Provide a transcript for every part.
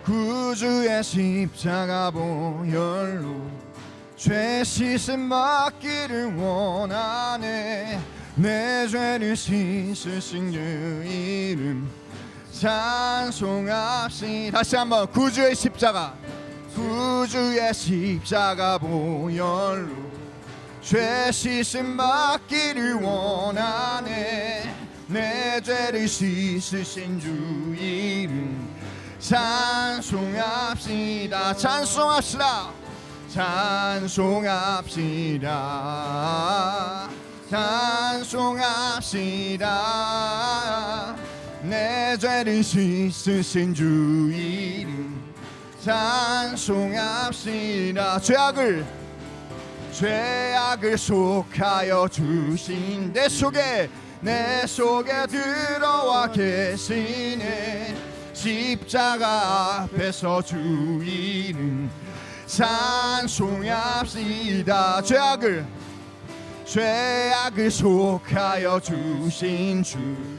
구주의 십자가 보혈로 죄 씻음 받기를 원하네. 내 죄를 씻으신 주 이름 찬송합시다. 다시 한번 구주의 십자가 보혈로 죄 씻음 받기를 원하네. 내 죄를 씻으신 주 이름 찬송합시다. 찬송합시다. 내 죄를 씻으신 주 이름 찬송합시다. 죄악을 속하여 주신 내 속에 들어와 계시네. 십자가 앞에서 주 이름 찬송합시다. 죄악을 속하여 주신 주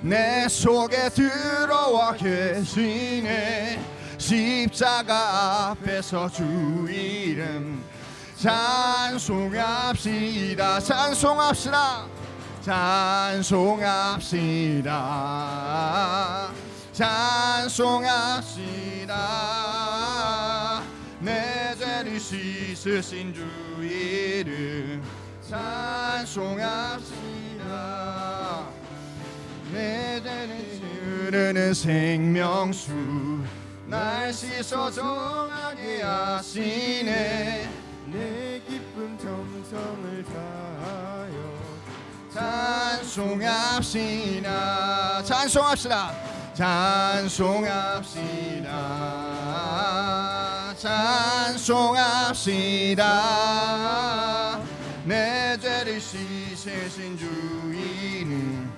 내 속에 들어와 계시네. 십자가 앞에서 주 이름 찬송합시다. 내 죄를 씻으신 주 이름 찬송합시다. 내 죄를 흐르는 생명수 날 씻어 정하게 하시네. 내 기쁨 정성을 다하여 찬송합시다. 내 죄를 씻으신 주 이름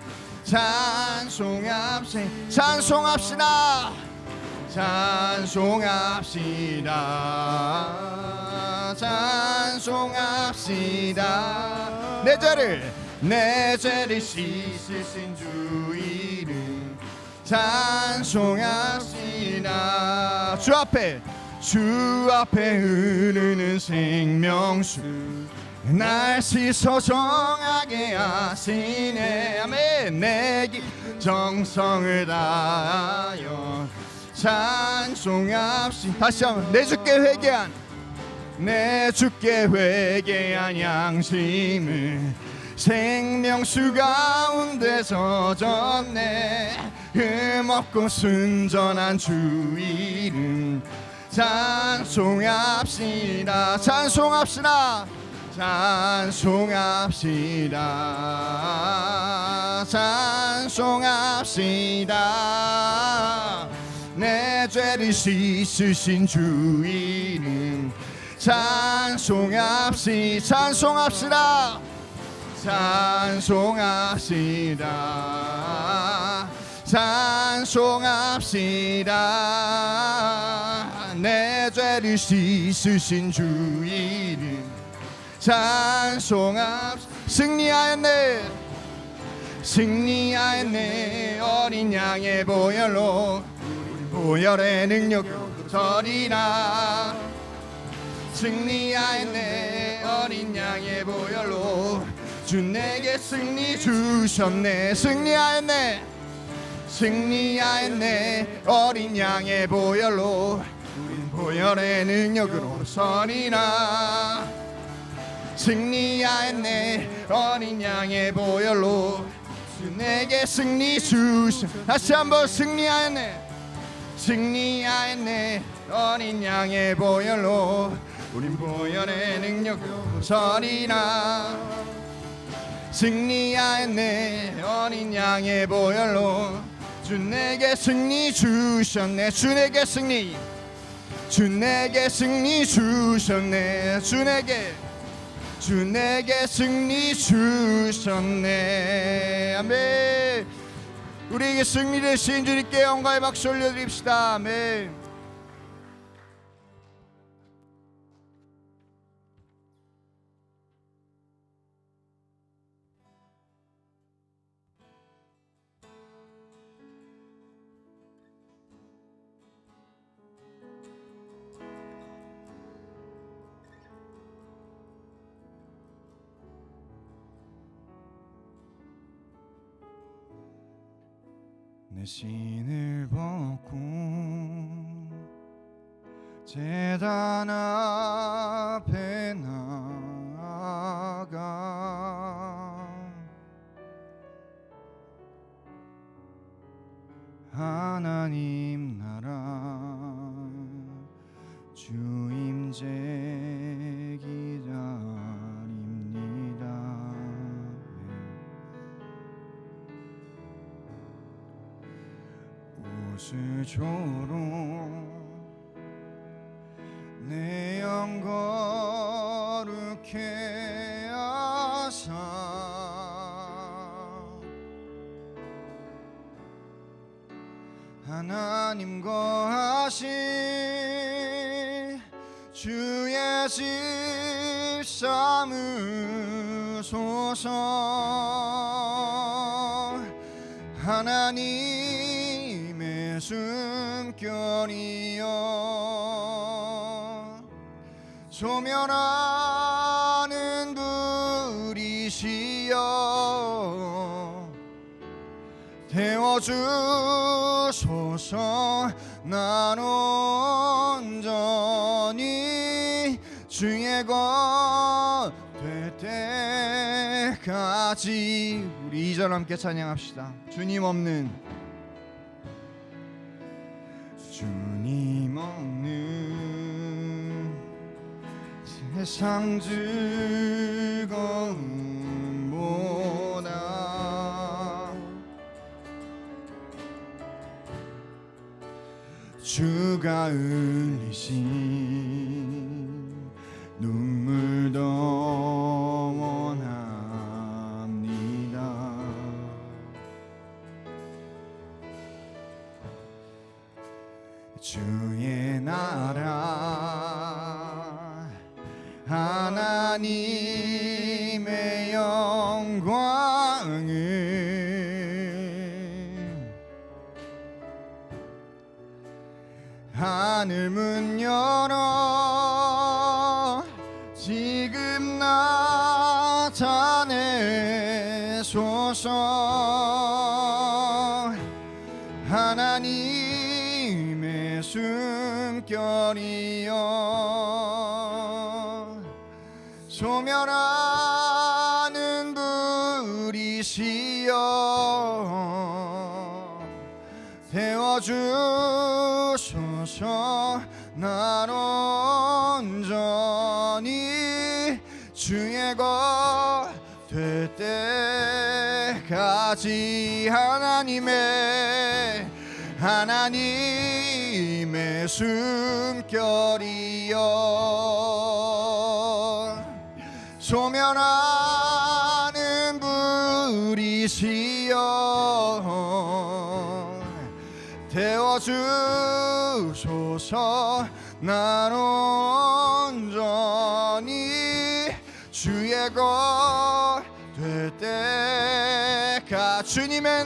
찬송합시다. 내 죄를 씻으신 주 이름 찬송합시다. 주 앞에 흐르는 생명수 날 씻어 정하게 하시네. 아멘. 내 정성을 다하여 찬송합시다. 다시 한번 내 주께 회개한 양심을 생명수 가운데서 졌네. 흠없고 순전한 주 이름 찬송합시다. 내 죄를 씻으신 주 이름 찬송합시다. 내 죄를 씻으신 주 이름 승리하였네. 어린 양의 보혈로 보혈의 능력으로 서리라. 승리하였네. 어린 양의 보혈로 주 내게 승리 주셨네. 승리하였네. 어린 양의 보혈로 우린 보혈의 능력으로 서리라. 승리하였네. 어린 양의 보혈로 주 내게 승리 주셨네. 다시 한번 승리하였네. 어린 양의 보혈로 우린 보혈의 능력으로 서리라. 승리하였네. 어린 양의 보혈로 주 내게 승리 주셨네. 주 내게 승리 주셨네. 주 내게 승리 주셨네. 아멘. 우리에게 승리를 주신 주님께 영광의 박수 올려드립시다. 아멘. 내 신을 벗고 제단 앞에 나아가 하나님 나라 주임제 기다립니다. 옷을 조롱 내 영 거룩해 하사 하나님 거하신 주의 집 삼으소서. 하나님의 숨결이여 소멸하는 불이시여 태워주소서. 난 온전히 주의 것 될 때까지. 우리 2절 함께 찬양합시다. 주님 없는 세상 즐거움보다 주가 흘리신 눈물 더 원합니다. 주의 나라 하나님의 영광을 하늘 문 열어 지금 나타내소서. 하나님의 숨결이여 소멸하는 불이시여 태워주소서. 난 온전히 주의 것 될 때까지 하나님의 숨결이여 소멸하는 불이시여 태워주소서. 난 온전히 주의 것 될 때가 주님의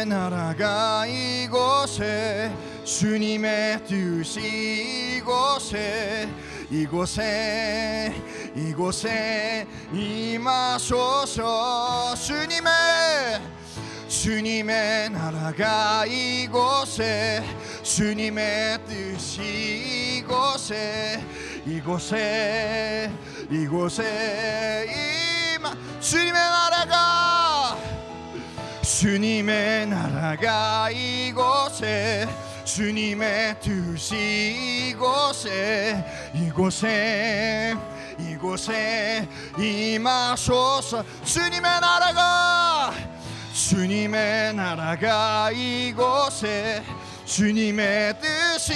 나라가 이곳에 주님의 뜻이 이곳에 임하소서. 주님의 나라가 이곳에 주님의 뜻이 이곳에 임하. 주님의 나라가 이곳에 주님의 뜻이 이곳에 임하소서. 주님의 나라가 이곳에 주님의 뜻이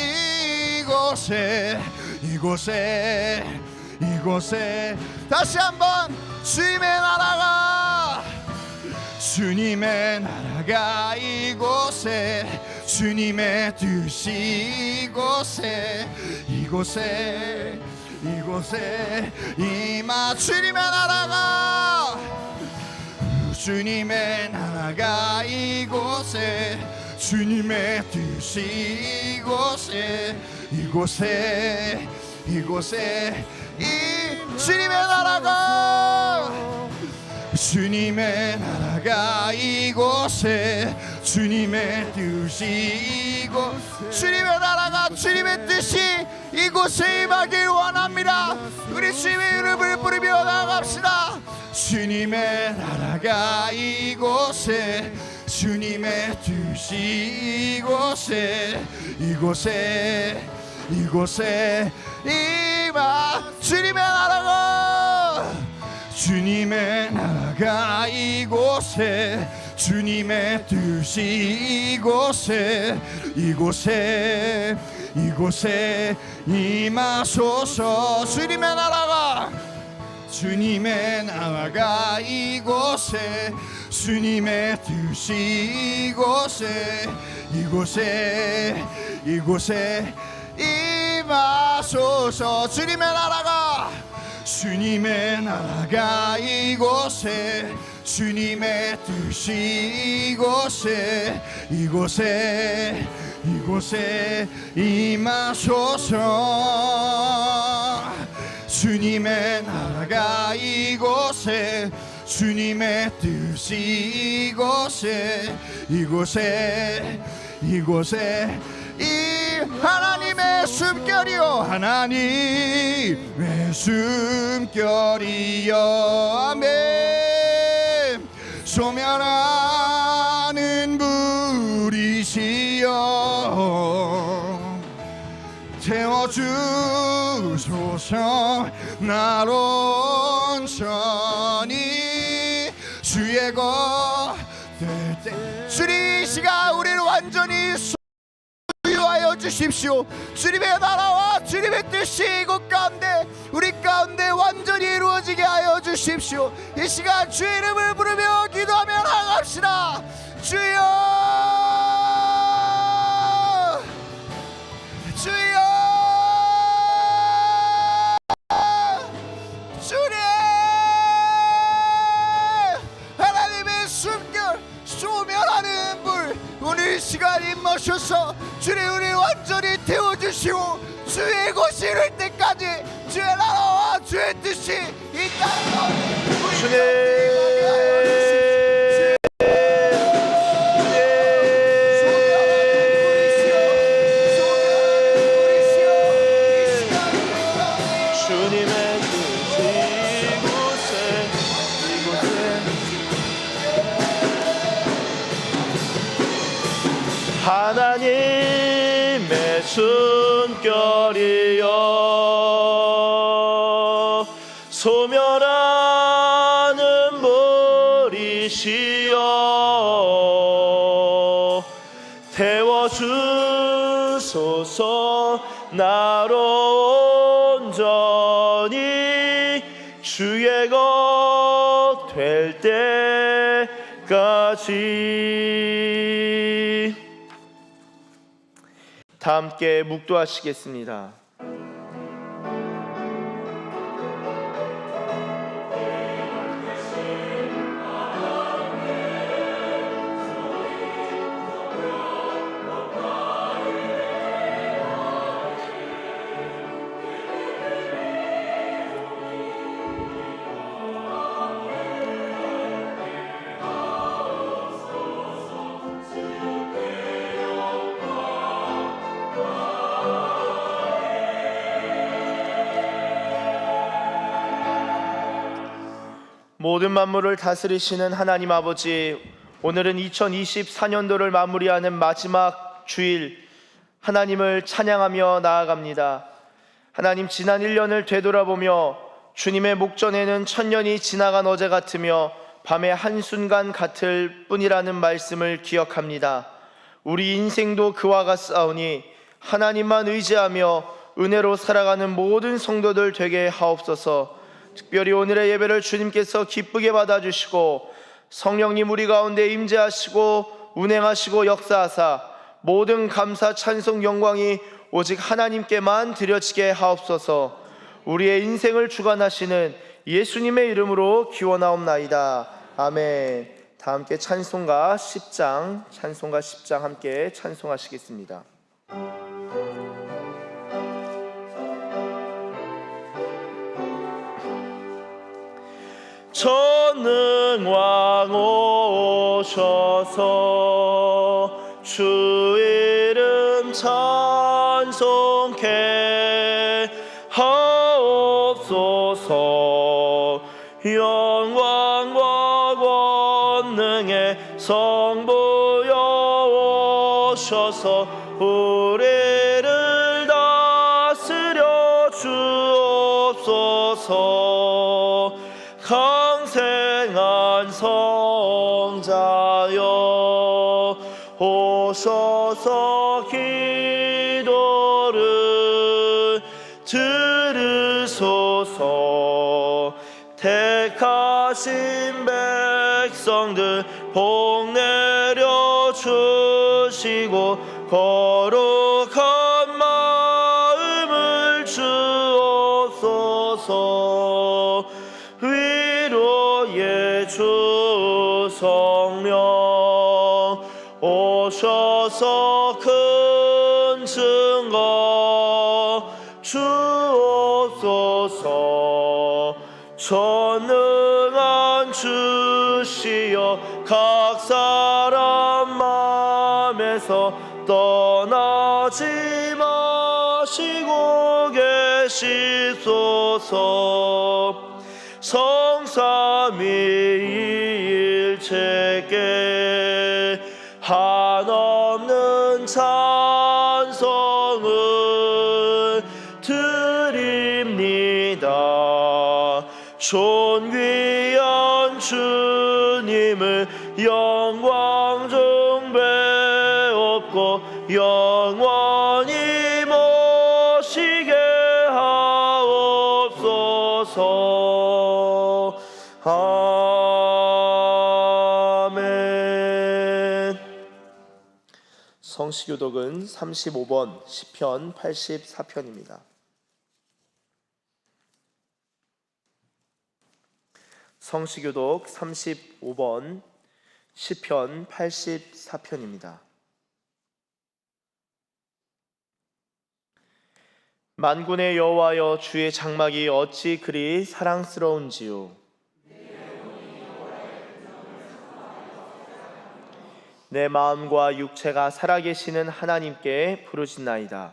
이곳에 다시 한번 주님의 나라가 이곳에 주님의 뜻이 이곳에 임하. 주님의 나라가 이곳에 주님의 뜻이 이곳에 주님의 나라가 주님의 나라가 이곳에 주님의 뜻이 이곳 주님의 나라가 주님의 뜻이 이곳에 임하길 원합니다. 우리 주님의 이름을 부르며 나아갑시다. 주님의 나라가 이곳에 주님의 뜻이 이곳에 임하 주님의 나라가 이곳에 주님의 뜻이 이곳에 임하소서. 주님의 나라가 이곳에 주님의 뜻이 이곳에 임하소서. 주님의 나라가 이곳에 주님의 뜻이 이곳에 임하소서. 주님의 나라가 이곳에 주님의 뜻이 이곳에 하나님의 숨결이요 하나님의 숨결이요 아멘. 소멸하는 불이시여 태워주소서. 나로 온전히 주의 것 주님 이 시간 우리를 완전히 소유하여 주십시오. 주님의 나라와 주님의 뜻이 이곳 가운데 우리 가운데 완전히 이루어지게 하여 주십시오. 이 시간 주의 이름을 부르며 기도하며 나아갑시다. 주여 주여 주님 하나님의 숨결 소멸하는 불 오늘 시간 임하셔서 주님 우리 완전히 태워주시고 주의 것이 이룰 때까지 주의 나라와 주의 뜻이 이 땅 하나님의 숨결이여 소멸하는 불이시여 태워주소서. 나로 온전히 주의 것 될 때까지. 다 함께 묵도하시겠습니다. 모든 만물을 다스리시는 하나님 아버지, 오늘은 2024년도를 마무리하는 마지막 주일, 하나님을 찬양하며 나아갑니다. 하나님, 지난 1년을 되돌아보며 주님의 목전에는 천년이 지나간 어제 같으며 밤의 한순간 같을 뿐이라는 말씀을 기억합니다. 우리 인생도 그와 같사오니 하나님만 의지하며 은혜로 살아가는 모든 성도들 되게 하옵소서. 특별히 오늘의 예배를 주님께서 기쁘게 받아주시고 성령님 우리 가운데 임재하시고 운행하시고 역사하사 모든 감사 찬송 영광이 오직 하나님께만 드려지게 하옵소서. 우리의 인생을 주관하시는 예수님의 이름으로 기원하옵나이다. 아멘. 다 함께 찬송가 10장 함께 찬송하시겠습니다. 전능왕 오셔서 주 이름 찬송케 하옵소서. 영광과 권능의 성부여 오셔서 우리를 다스려 주옵소서. 강생한 성자여 오셔서 기도를 들으소서. 택하신 백성들 복 내려 주시고 거룩한 마음을 주옵소서. 위로의 주 성령 오셔서 큰 증거 주옵소서. 전능한 주시여 각 사람 마음에서 떠나지 마시고 계시소서. 성삼위일체께 한없는 찬송을 드립니다. 존귀한 주님을 영광 중배옵고 영원히 모시게 하옵소서. 아멘. 성시교독은 35번 시편 84편입니다. 성시교독 35번 시편 84편입니다. 만군의 여호와여, 주의 장막이 어찌 그리 사랑스러운지요. 내 마음과 육체가 살아계시는 하나님께 부르짖나이다.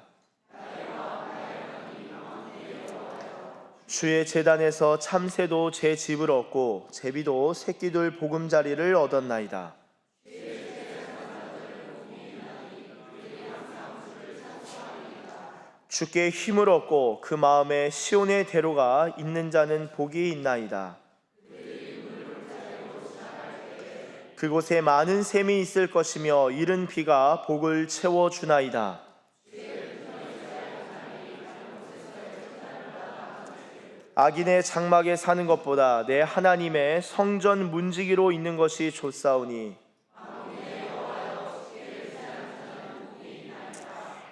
주의 제단에서 참새도 제 집을 얻고 제비도 새끼들 보금자리를 얻었나이다. 주께 힘을 얻고 그 마음에 시온의 대로가 있는 자는 복이 있나이다. 그곳에 많은 샘이 있을 것이며 이른 비가 복을 채워주나이다. 악인의 장막에 사는 것보다 내 하나님의 성전 문지기로 있는 것이 좋사오니.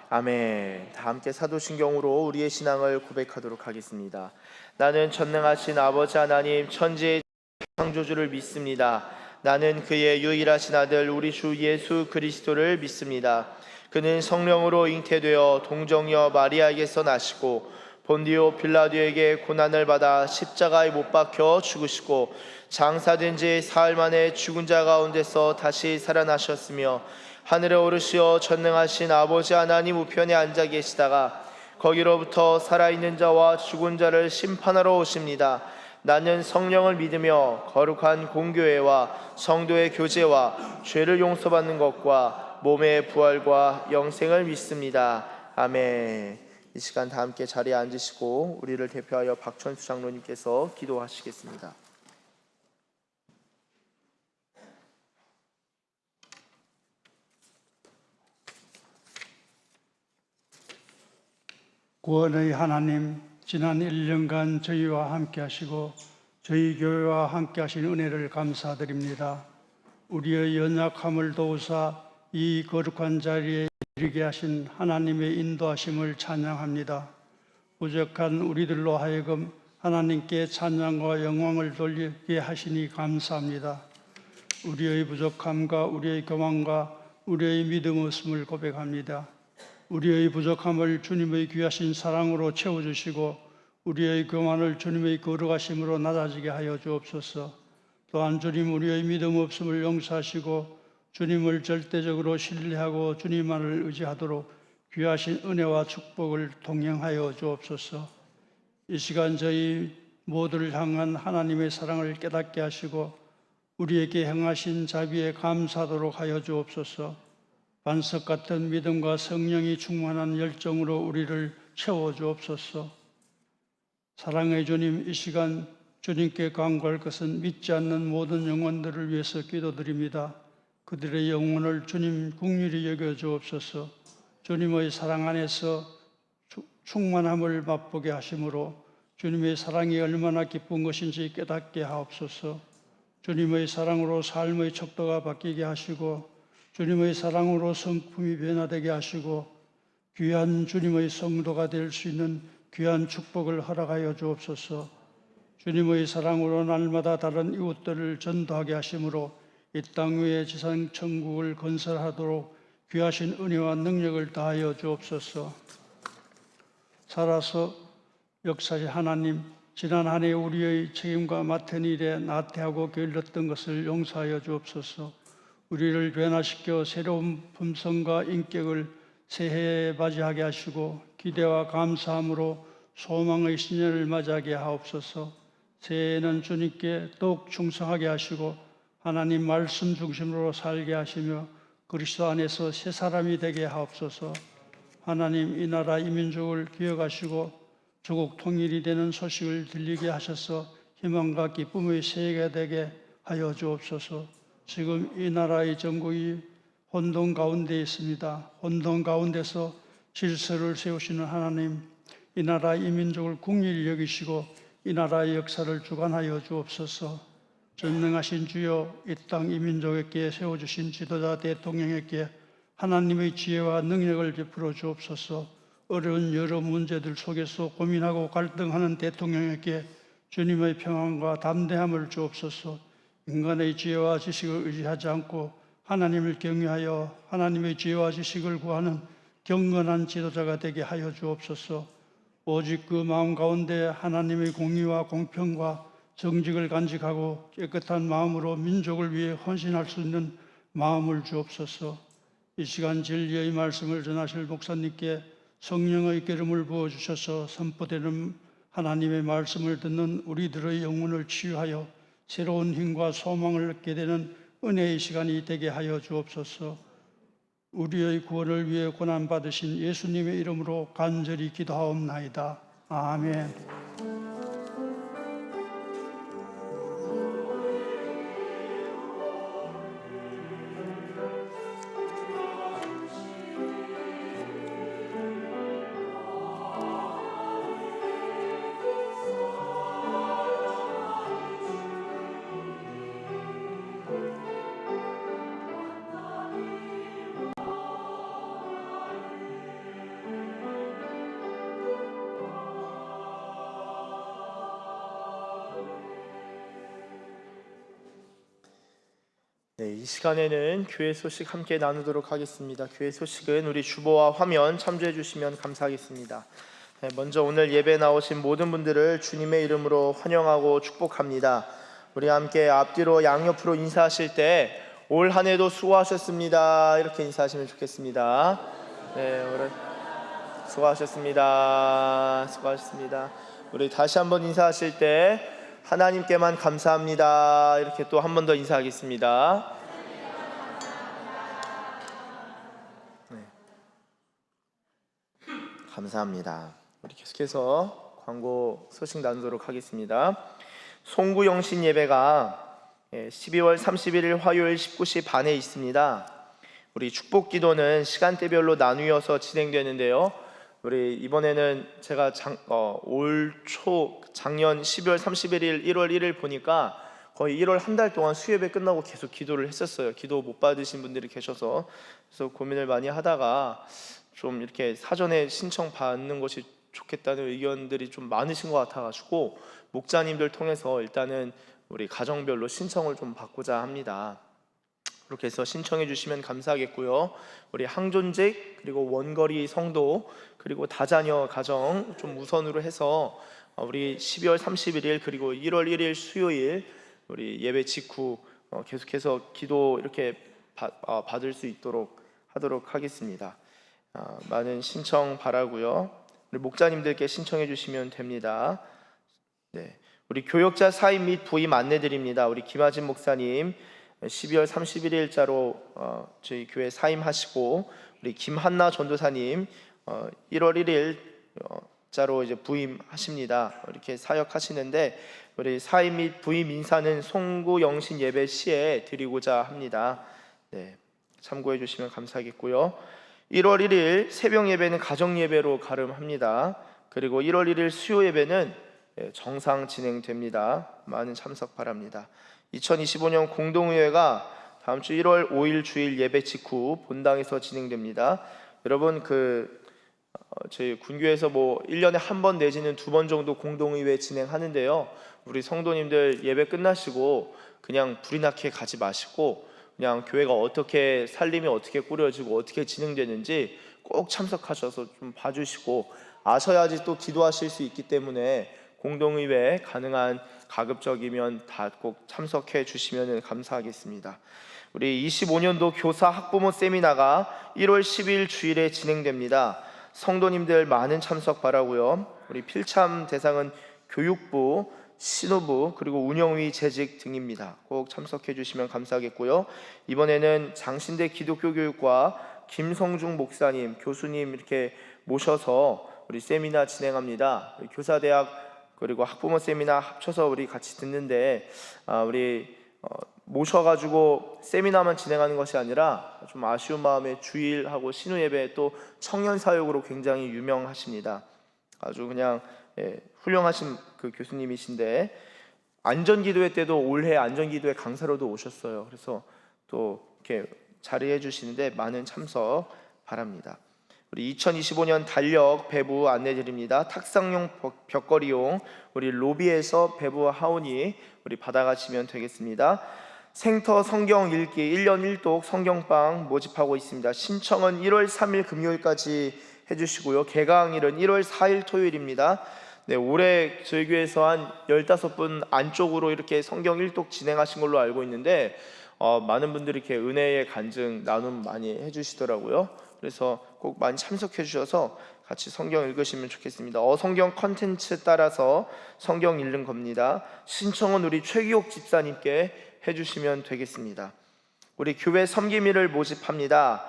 아멘. 다 함께 사도신경으로 우리의 신앙을 고백하도록 하겠습니다. 나는 전능하신 아버지 하나님 천지의 창조주를 믿습니다. 나는 그의 유일하신 아들 우리 주 예수 그리스도를 믿습니다. 그는 성령으로 잉태되어 동정녀 마리아에게서 나시고 본디오 빌라도에게 고난을 받아 십자가에 못 박혀 죽으시고 장사된 지 사흘 만에 죽은 자 가운데서 다시 살아나셨으며 하늘에 오르시어 전능하신 아버지 하나님 우편에 앉아 계시다가 거기로부터 살아있는 자와 죽은 자를 심판하러 오십니다. 나는 성령을 믿으며 거룩한 공교회와 성도의 교제와 죄를 용서받는 것과 몸의 부활과 영생을 믿습니다. 아멘. 이 시간 다 함께 자리에 앉으시고 우리를 대표하여 박천수 장로님께서 기도하시겠습니다. 구원의 하나님, 지난 1년간 저희와 함께 하시고 저희 교회와 함께 하신 은혜를 감사드립니다. 우리의 연약함을 도우사 이 거룩한 자리에 이르게 하신 하나님의 인도하심을 찬양합니다. 부족한 우리들로 하여금 하나님께 찬양과 영광을 돌리게 하시니 감사합니다. 우리의 부족함과 우리의 교만과 우리의 믿음 없음을 고백합니다. 우리의 부족함을 주님의 귀하신 사랑으로 채워주시고 우리의 교만을 주님의 거룩하심으로 낮아지게 하여 주옵소서. 또한 주님 우리의 믿음 없음을 용서하시고 주님을 절대적으로 신뢰하고 주님만을 의지하도록 귀하신 은혜와 축복을 동행하여 주옵소서. 이 시간 저희 모두를 향한 하나님의 사랑을 깨닫게 하시고 우리에게 행하신 자비에 감사하도록 하여 주옵소서. 반석 같은 믿음과 성령이 충만한 열정으로 우리를 채워 주옵소서. 사랑의 주님, 이 시간 주님께 간구할 것은 믿지 않는 모든 영혼들을 위해서 기도드립니다. 그들의 영혼을 주님 긍휼히 여겨 주옵소서. 주님의 사랑 안에서 충만함을 맛보게 하심으로 주님의 사랑이 얼마나 기쁜 것인지 깨닫게 하옵소서. 주님의 사랑으로 삶의 척도가 바뀌게 하시고 주님의 사랑으로 성품이 변화되게 하시고 귀한 주님의 성도가 될 수 있는 귀한 축복을 허락하여 주옵소서. 주님의 사랑으로 날마다 다른 이웃들을 전도하게 하심으로 이 땅 위에 지상 천국을 건설하도록 귀하신 은혜와 능력을 다하여 주옵소서. 살아서 역사의 하나님, 지난 한 해 우리의 책임과 맡은 일에 나태하고 게을렀던 것을 용서하여 주옵소서. 우리를 변화시켜 새로운 품성과 인격을 새해에 맞이하게 하시고 기대와 감사함으로 소망의 신년을 맞이하게 하옵소서. 새해에는 주님께 더욱 충성하게 하시고 하나님 말씀 중심으로 살게 하시며 그리스도 안에서 새 사람이 되게 하옵소서. 하나님, 이 나라 이 민족을 기억하시고 조국 통일이 되는 소식을 들리게 하셔서 희망과 기쁨의 새해가 되게 하여 주옵소서. 지금 이 나라의 정국이 혼돈 가운데 있습니다. 혼돈 가운데서 질서를 세우시는 하나님, 이 나라 이 민족을 긍휼히 여기시고 이 나라의 역사를 주관하여 주옵소서. 전능하신 주여, 이 땅 이 민족에게 세워주신 지도자 대통령에게 하나님의 지혜와 능력을 베풀어 주옵소서. 어려운 여러 문제들 속에서 고민하고 갈등하는 대통령에게 주님의 평안과 담대함을 주옵소서. 인간의 지혜와 지식을 의지하지 않고 하나님을 경외하여 하나님의 지혜와 지식을 구하는 경건한 지도자가 되게 하여 주옵소서. 오직 그 마음 가운데 하나님의 공의와 공평과 정직을 간직하고 깨끗한 마음으로 민족을 위해 헌신할 수 있는 마음을 주옵소서. 이 시간 진리의 말씀을 전하실 목사님께 성령의 기름을 부어주셔서 선포되는 하나님의 말씀을 듣는 우리들의 영혼을 치유하여 새로운 힘과 소망을 얻게 되는 은혜의 시간이 되게 하여 주옵소서. 우리의 구원을 위해 고난받으신 예수님의 이름으로 간절히 기도하옵나이다. 아멘. 네, 이 시간에는 교회 소식 함께 나누도록 하겠습니다. 교회 소식은 우리 주보와 화면 참조해 주시면 감사하겠습니다. 네, 먼저 오늘 예배 나오신 모든 분들을 주님의 이름으로 환영하고 축복합니다. 우리 함께 앞뒤로 양옆으로 인사하실 때 올 한 해도 수고하셨습니다 이렇게 인사하시면 좋겠습니다. 네, 오늘 수고하셨습니다. 수고하셨습니다. 우리 다시 한번 인사하실 때 하나님께만 감사합니다 이렇게 또 한 번 더 인사하겠습니다. 네. 감사합니다. 우리 계속해서 광고 소식 나누도록 하겠습니다. 송구영신 예배가 12월 31일 화요일 19시 반에 있습니다. 우리 축복 기도는 시간대별로 나누어서 진행되는데요. 우리 이번에는 제가 올 초 작년 12월 31일 1월 1일 보니까 거의 1월 한 달 동안 수예배 끝나고 계속 기도를 했었어요. 기도 못 받으신 분들이 계셔서 그래서 고민을 많이 하다가 좀 이렇게 사전에 신청 받는 것이 좋겠다는 의견들이 좀 많으신 것 같아가지고 목자님들 통해서 일단은 우리 가정별로 신청을 좀 받고자 합니다. 그렇게 해서 신청해 주시면 감사하겠고요. 우리 항존직 그리고 원거리 성도 그리고 다자녀 가정 좀 우선으로 해서 우리 12월 31일 그리고 1월 1일 수요일 우리 예배 직후 계속해서 기도 이렇게 받을 수 있도록 하도록 하겠습니다. 많은 신청 바라고요. 우리 목자님들께 신청해 주시면 됩니다. 네, 우리 교역자 사임 및 부임 안내드립니다. 우리 김하진 목사님 12월 31일자로 저희 교회 사임하시고, 우리 김한나 전도사님 1월 1일 자로 이제 부임하십니다. 이렇게 사역하시는데, 우리 사임 및 부임 인사는 송구영신 예배 시에 드리고자 합니다. 네, 참고해 주시면 감사하겠고요. 1월 1일 새벽 예배는 가정 예배로 가름합니다. 그리고 1월 1일 수요 예배는 정상 진행됩니다. 많은 참석 바랍니다. 2025년 공동의회가 다음 주 1월 5일 주일 예배 직후 본당에서 진행됩니다. 여러분 저희 군교에서 1년에 한 번 내지는 2번 정도 공동의회 진행하는데요. 우리 성도님들 예배 끝나시고 그냥 불이 나게 가지 마시고, 그냥 교회가 어떻게 살림이 어떻게 꾸려지고 어떻게 진행되는지 꼭 참석하셔서 좀 봐주시고 아셔야지 또 기도하실 수 있기 때문에, 공동의회 가능한 가급적이면 다 꼭 참석해 주시면 감사하겠습니다. 우리 25년도 교사 학부모 세미나가 1월 10일 주일에 진행됩니다. 성도님들 많은 참석 바라고요. 우리 필참 대상은 교육부, 신호부, 그리고 운영위 재직 등입니다. 꼭 참석해 주시면 감사하겠고요. 이번에는 장신대 기독교교육과 김성중 목사님, 교수님 이렇게 모셔서 우리 세미나 진행합니다. 우리 교사대학 그리고 학부모 세미나 합쳐서 우리 같이 듣는데, 우리 모셔가지고 세미나만 진행하는 것이 아니라 좀 아쉬운 마음에 주일하고 신우 예배 또 청년 사역으로 굉장히 유명하십니다. 아주 그냥 훌륭하신 그 교수님이신데, 안전기도회 때도 올해 안전기도회 강사로도 오셨어요. 그래서 또 이렇게 자리해 주시는데 많은 참석 바랍니다. 우리 2025년 달력 배부 안내드립니다. 탁상용 벽걸이용 우리 로비에서 배부하오니 우리 받아가시면 되겠습니다. 생터 성경 읽기 1년 1독 성경방 모집하고 있습니다. 신청은 1월 3일 금요일까지 해주시고요. 개강일은 1월 4일 토요일입니다. 네, 올해 저희 교회에서 한 15분 안쪽으로 이렇게 성경 1독 진행하신 걸로 알고 있는데, 많은 분들이 이렇게 은혜의 간증 나눔 많이 해주시더라고요. 그래서 꼭 많이 참석해 주셔서 같이 성경 읽으시면 좋겠습니다. 성경 컨텐츠 따라서 성경 읽는 겁니다. 신청은 우리 최기옥 집사님께 해주시면 되겠습니다. 우리 교회 섬김일을 모집합니다.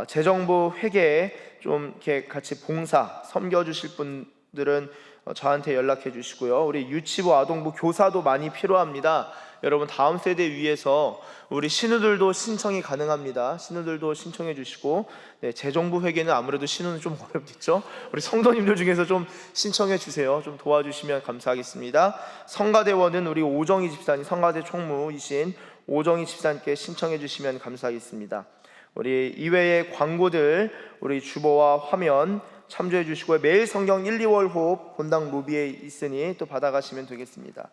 재정부 회계에 좀 이렇게 같이 봉사 섬겨주실 분들은 저한테 연락해 주시고요. 우리 유치부, 아동부, 교사도 많이 필요합니다. 여러분 다음 세대 위해서 우리 신우들도 신청이 가능합니다. 신우들도 신청해 주시고, 네, 재정부 회계는 아무래도 신우는 좀 어렵겠죠. 우리 성도님들 중에서 좀 신청해 주세요. 좀 도와주시면 감사하겠습니다. 성가대원은 우리 오정희 집사님, 성가대 총무이신 오정희 집사님께 신청해 주시면 감사하겠습니다. 우리 이외의 광고들 우리 주보와 화면 참조해 주시고요. 매일 성경 1, 2월 호흡 본당 로비에 있으니 또 받아가시면 되겠습니다.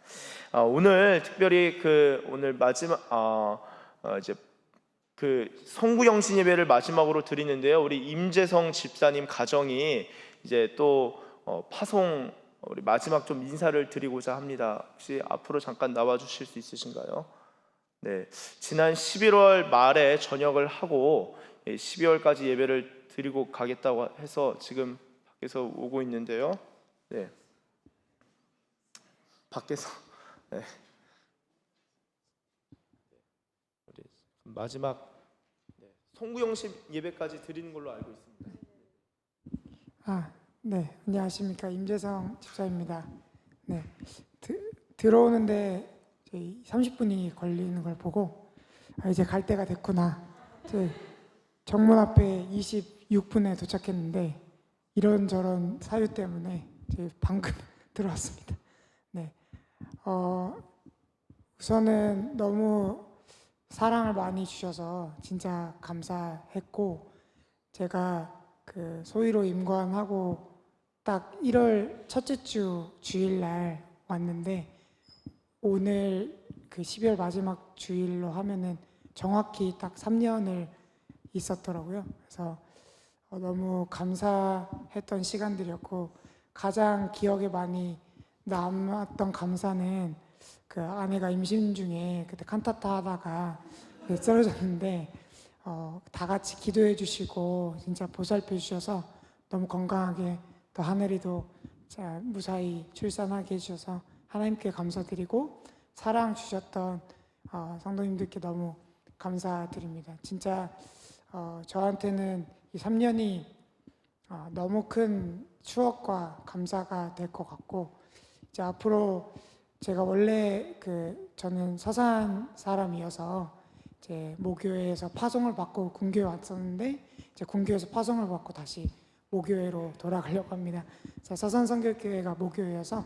오늘 특별히 오늘 마지막 이제 송구영신 예배를 마지막으로 드리는데요. 우리 임재성 집사님 가정이 이제 또 파송 우리 마지막 좀 인사를 드리고자 합니다. 혹시 앞으로 잠깐 나와 주실 수 있으신가요? 네, 지난 11월 말에 전역을 하고 12월까지 예배를 드리고 가겠다고 해서 지금 밖에서 오고 있는데요. 네, 밖에서 네. 우리 마지막 송구영신 예배까지 드리는 걸로 알고 있습니다. 네, 안녕하십니까, 임재성 집사입니다. 네, 들어오는데 저희 30분이 걸리는 걸 보고 이제 갈 때가 됐구나. 정문 앞에 26분에 도착했는데 이런저런 사유 때문에 방금 들어왔습니다. 네, 우선은 너무 사랑을 많이 주셔서 진짜 감사했고, 제가 소위로 임관하고 딱 1월 첫째 주 주일날 왔는데, 오늘 12월 마지막 주일로 하면은 정확히 딱 3년을 있었더라고요. 그래서 너무 감사했던 시간들이었고, 가장 기억에 많이 남았던 감사는 그 아내가 임신 중에 그때 칸타타 하다가 쓰러졌는데 다 같이 기도해 주시고 진짜 보살펴 주셔서 너무 건강하게 또 하늘이도 무사히 출산하게 해주셔서 하나님께 감사드리고 사랑 주셨던 성도님들께 너무 감사드립니다. 진짜 저한테는 이 3년이 너무 큰 추억과 감사가 될 것 같고 이제 앞으로 제가 원래 저는 서산 사람이어서 이제 모교회에서 파송을 받고 군교회 왔었는데 이제 군교회에서 파송을 받고 다시 모교회로 돌아가려고 합니다. 서산 성결교회가 모교회여서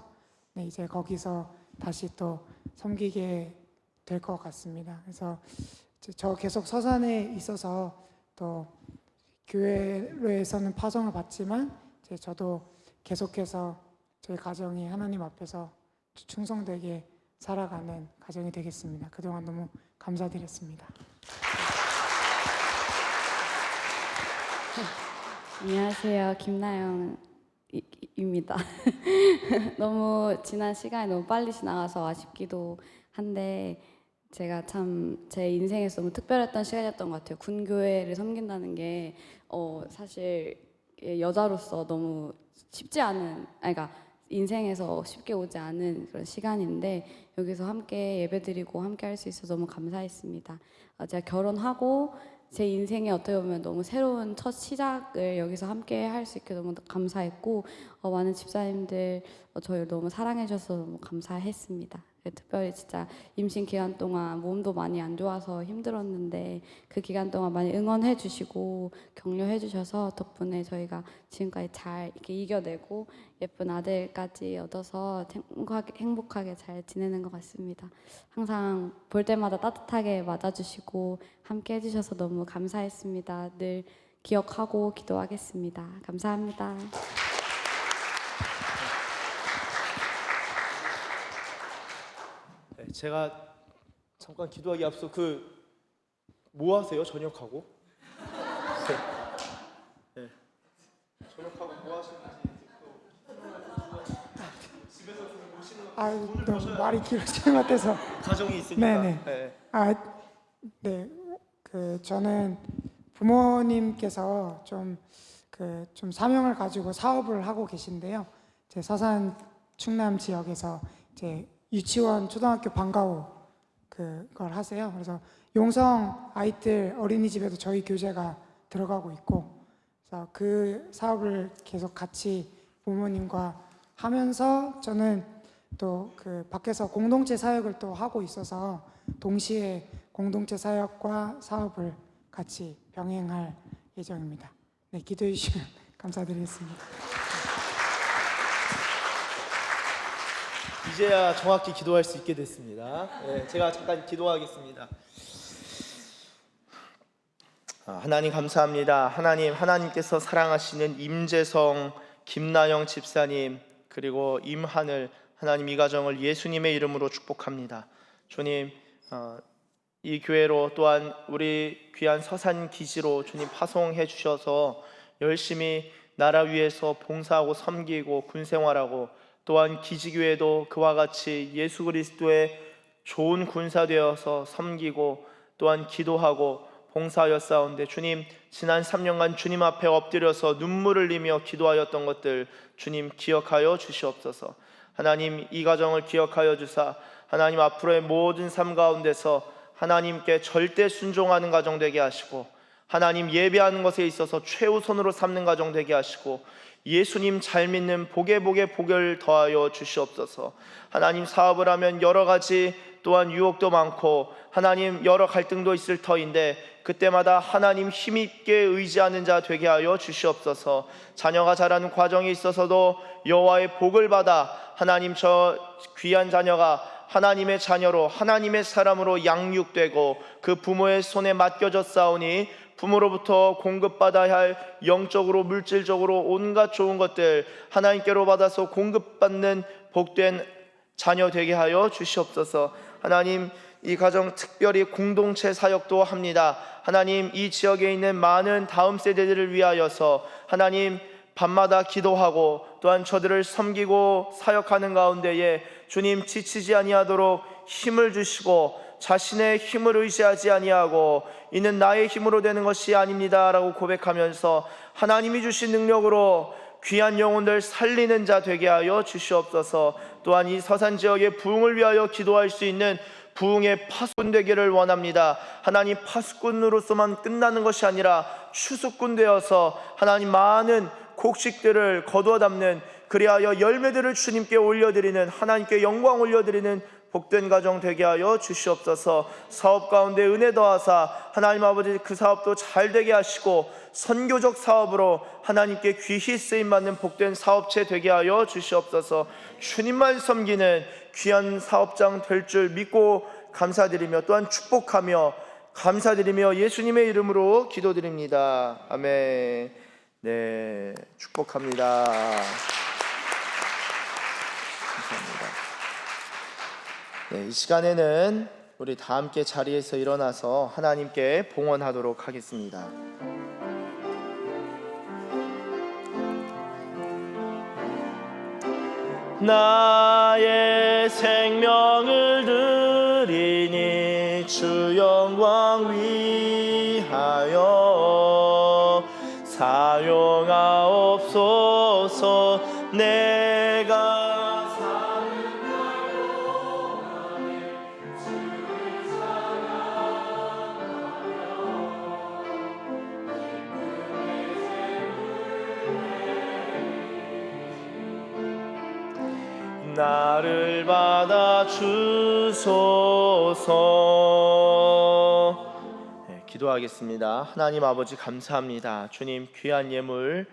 네, 이제 거기서 다시 또 섬기게 될 것 같습니다. 그래서 저 계속 서산에 있어서 또 교회로에서는 파송을 받지만 이제 저도 계속해서 저희 가정이 하나님 앞에서 충성되게 살아가는 가정이 되겠습니다. 그동안 너무 감사드렸습니다. 안녕하세요. 김나영입니다. 너무 지난 시간이 너무 빨리 지나가서 아쉽기도 한데 제가 참 제 인생에서 너무 특별했던 시간이었던 것 같아요. 군교회를 섬긴다는 게 사실 여자로서 너무 쉽지 않은, 그러니까 인생에서 쉽게 오지 않은 그런 시간인데 여기서 함께 예배드리고 함께 할 수 있어서 너무 감사했습니다. 제가 결혼하고 제 인생에 어떻게 보면 너무 새로운 첫 시작을 여기서 함께 할 수 있게 너무 감사했고 많은 집사님들 저희를 너무 사랑해 주셔서 너무 감사했습니다. 특별히 진짜 임신 기간 동안 몸도 많이 안 좋아서 힘들었는데 그 기간 동안 많이 응원해 주시고 격려해 주셔서 덕분에 저희가 지금까지 잘 이렇게 이겨내고 예쁜 아들까지 얻어서 행복하게 잘 지내는 것 같습니다. 항상 볼 때마다 따뜻하게 맞아주시고 함께 해주셔서 너무 감사했습니다. 늘 기억하고 기도하겠습니다. 감사합니다. 네, 제가 잠깐 기도하기 앞서 뭐 하세요? 저녁하고? 네. 저녁하고 뭐 하시는지 너무 말이 길어질 것 같아서 가정이 있으니까. 네네. 네. 네. 저는 부모님께서 좀 사명을 가지고 사업을 하고 계신데요. 제 서산 충남 지역에서 이제 유치원, 초등학교 방과후 그걸 하세요. 그래서 용성 아이들 어린이집에도 저희 교재가 들어가고 있고, 그래서 그 사업을 계속 같이 부모님과 하면서 저는 또 밖에서 공동체 사역을 또 하고 있어서 동시에 공동체 사역과 사업을 같이 병행할 예정입니다. 네, 기도해 주시면 감사드리겠습니다. 이제야 정확히 기도할 수 있게 됐습니다. 네, 제가 잠깐 기도하겠습니다. 하나님 감사합니다. 하나님께서 사랑하시는 임재성, 김나영 집사님 그리고 임하늘 하나님 이 가정을 예수님의 이름으로 축복합니다. 주님 이 교회로 또한 우리 귀한 서산 기지로 주님 파송해 주셔서 열심히 나라 위에서 봉사하고 섬기고 군생활하고 또한 기지교회도 그와 같이 예수 그리스도의 좋은 군사 되어서 섬기고 또한 기도하고 봉사하였사온데 주님 지난 3년간 주님 앞에 엎드려서 눈물을 흘리며 기도하였던 것들 주님 기억하여 주시옵소서. 하나님 이 가정을 기억하여 주사 하나님 앞으로의 모든 삶 가운데서 하나님께 절대 순종하는 가정 되게 하시고 하나님 예배하는 것에 있어서 최우선으로 삼는 가정 되게 하시고 예수님 잘 믿는 복에 복을 더하여 주시옵소서. 하나님 사업을 하면 여러 가지 또한 유혹도 많고 하나님 여러 갈등도 있을 터인데 그때마다 하나님 힘있게 의지하는 자 되게 하여 주시옵소서. 자녀가 자라는 과정에 있어서도 여호와의 복을 받아 하나님 저 귀한 자녀가 하나님의 자녀로 하나님의 사람으로 양육되고 그 부모의 손에 맡겨졌사오니 부모로부터 공급받아야 할 영적으로 물질적으로 온갖 좋은 것들 하나님께로 받아서 공급받는 복된 자녀 되게 하여 주시옵소서. 하나님 이 가정 특별히 공동체 사역도 합니다. 하나님 이 지역에 있는 많은 다음 세대들을 위하여서 하나님 밤마다 기도하고 또한 저들을 섬기고 사역하는 가운데에 주님 지치지 아니하도록 힘을 주시고 자신의 힘을 의지하지 아니하고 이는 나의 힘으로 되는 것이 아닙니다 라고 고백하면서 하나님이 주신 능력으로 귀한 영혼들 살리는 자 되게 하여 주시옵소서. 또한 이 서산 지역의 부흥을 위하여 기도할 수 있는 부흥의 파수꾼 되기를 원합니다. 하나님, 파수꾼으로서만 끝나는 것이 아니라 추수꾼 되어서 하나님 많은 곡식들을 거두어 담는, 그리하여 열매들을 주님께 올려드리는, 하나님께 영광 올려드리는 복된 가정 되게 하여 주시옵소서. 사업 가운데 은혜 더하사 하나님 아버지 그 사업도 잘 되게 하시고 선교적 사업으로 하나님께 귀히 쓰임받는 복된 사업체 되게 하여 주시옵소서. 주님만 섬기는 귀한 사업장 될 줄 믿고 감사드리며 또한 축복하며 감사드리며 예수님의 이름으로 기도드립니다. 아멘. 네, 축복합니다. 감사합니다. 네, 이 시간에는 우리 다 함께 자리에서 일어나서 하나님께 봉헌하도록 하겠습니다. 나의 생명을 드리니 주 영광 위하여 사용하옵소서. 내가 나를 받아 주소서. 네, 기도하겠습니다. 하나님 아버지 감사합니다. 주님 귀한 예물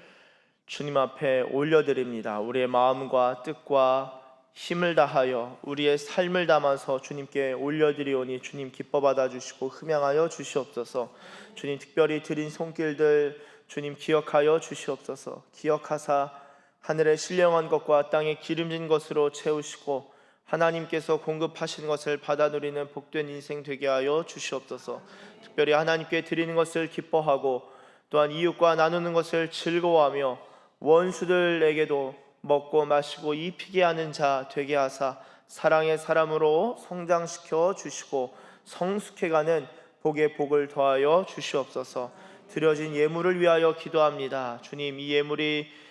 주님 앞에 올려드립니다. 우리의 마음과 뜻과 힘을 다하여 우리의 삶을 담아서 주님께 올려드리오니 주님 기뻐 받아주시고 흠양하여 주시옵소서. 주님 특별히 드린 손길들 주님 기억하여 주시옵소서. 기억하사 하늘의 신령한 것과 땅에 기름진 것으로 채우시고 하나님께서 공급하신 것을 받아 누리는 복된 인생 되게 하여 주시옵소서. 특별히 하나님께 드리는 것을 기뻐하고 또한 이웃과 나누는 것을 즐거워하며 원수들에게도 먹고 마시고 입히게 하는 자 되게 하사 사랑의 사람으로 성장시켜 주시고 성숙해가는 복의 복을 더하여 주시옵소서. 드려진 예물을 위하여 기도합니다. 주님 이 예물이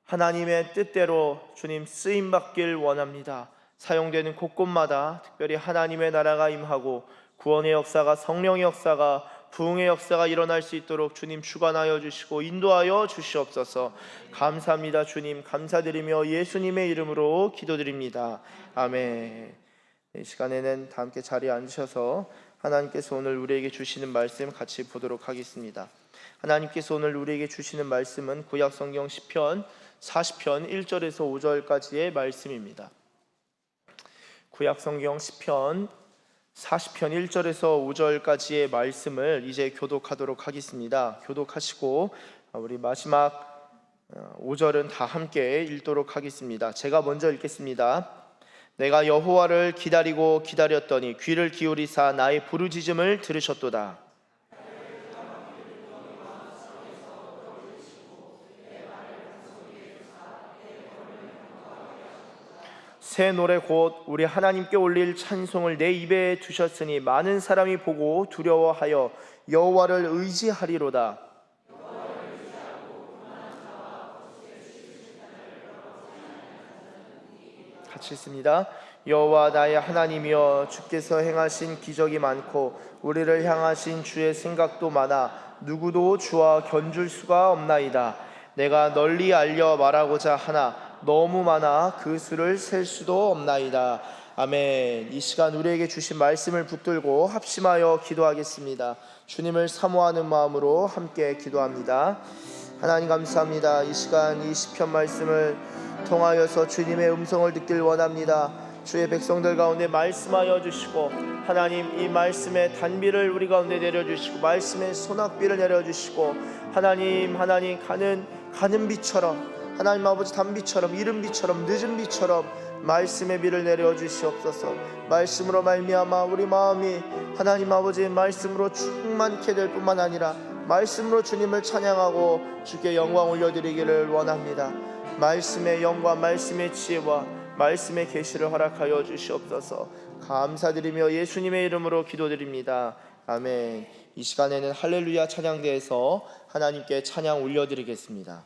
하나님의 뜻대로 주님 쓰임받길 원합니다. 사용되는 곳곳마다 특별히 하나님의 나라가 임하고 구원의 역사가, 성령의 역사가, 부흥의 역사가 일어날 수 있도록 주님 주관하여 주시고 인도하여 주시옵소서. 감사합니다. 주님 감사드리며 예수님의 이름으로 기도드립니다. 아멘. 이 시간에는 다 함께 자리에 앉으셔서 하나님께서 오늘 우리에게 주시는 말씀 같이 보도록 하겠습니다. 하나님께서 오늘 우리에게 주시는 말씀은 구약성경 시편 40편 1절에서 5절까지의 말씀입니다. 구약성경 시편 40편 1절에서 5절까지의 말씀을 이제 교독하도록 하겠습니다. 교독하시고 우리 마지막 5절은 다 함께 읽도록 하겠습니다. 제가 먼저 읽겠습니다. 내가 여호와를 기다리고 기다렸더니 귀를 기울이사 나의 부르짖음을 들으셨도다. 새 노래 곧 우리 하나님께 올릴 찬송을 내 입에 두셨으니 많은 사람이 보고 두려워하여 여호와를 의지하리로다. 같이 읽습니다. 여호와 나의 하나님이여 주께서 행하신 기적이 많고 우리를 향하신 주의 생각도 많아 누구도 주와 견줄 수가 없나이다. 내가 널리 알려 말하고자 하나 너무 많아 그 수를 셀 수도 없나이다. 아멘. 이 시간 우리에게 주신 말씀을 붙들고 합심하여 기도하겠습니다. 주님을 사모하는 마음으로 함께 기도합니다. 하나님 감사합니다. 이 시간 이 시편 말씀을 통하여서 주님의 음성을 듣길 원합니다. 주의 백성들 가운데 말씀하여 주시고 하나님 이 말씀의 단비를 우리 가운데 내려주시고 말씀의 소낙비를 내려주시고 하나님 가는 비처럼 하나님 아버지 단비처럼 이른 비처럼 늦은 비처럼 말씀의 비를 내려 주시옵소서. 말씀으로 말미암아 우리 마음이 하나님 아버지의 말씀으로 충만케 될 뿐만 아니라 말씀으로 주님을 찬양하고 주께 영광 올려드리기를 원합니다. 말씀의 영광, 말씀의 지혜와 말씀의 계시를 허락하여 주시옵소서. 감사드리며 예수님의 이름으로 기도드립니다. 아멘. 이 시간에는 할렐루야 찬양대에서 하나님께 찬양 올려드리겠습니다.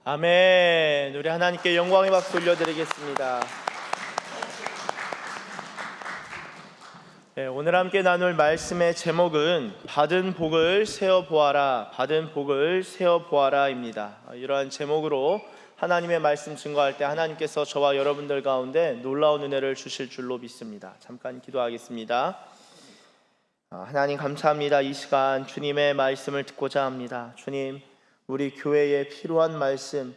아멘. 우리 하나님께 영광의 박수 올려드리겠습니다. 네, 오늘 함께 나눌 말씀의 제목은 받은 복을 세어 보아라, 받은 복을 세어 보아라입니다. 이러한 제목으로 하나님의 말씀 증거할 때 하나님께서 저와 여러분들 가운데 놀라운 은혜를 주실 줄로 믿습니다. 잠깐 기도하겠습니다. 하나님 감사합니다. 이 시간 주님의 말씀을 듣고자 합니다. 주님, 우리 교회에 필요한 말씀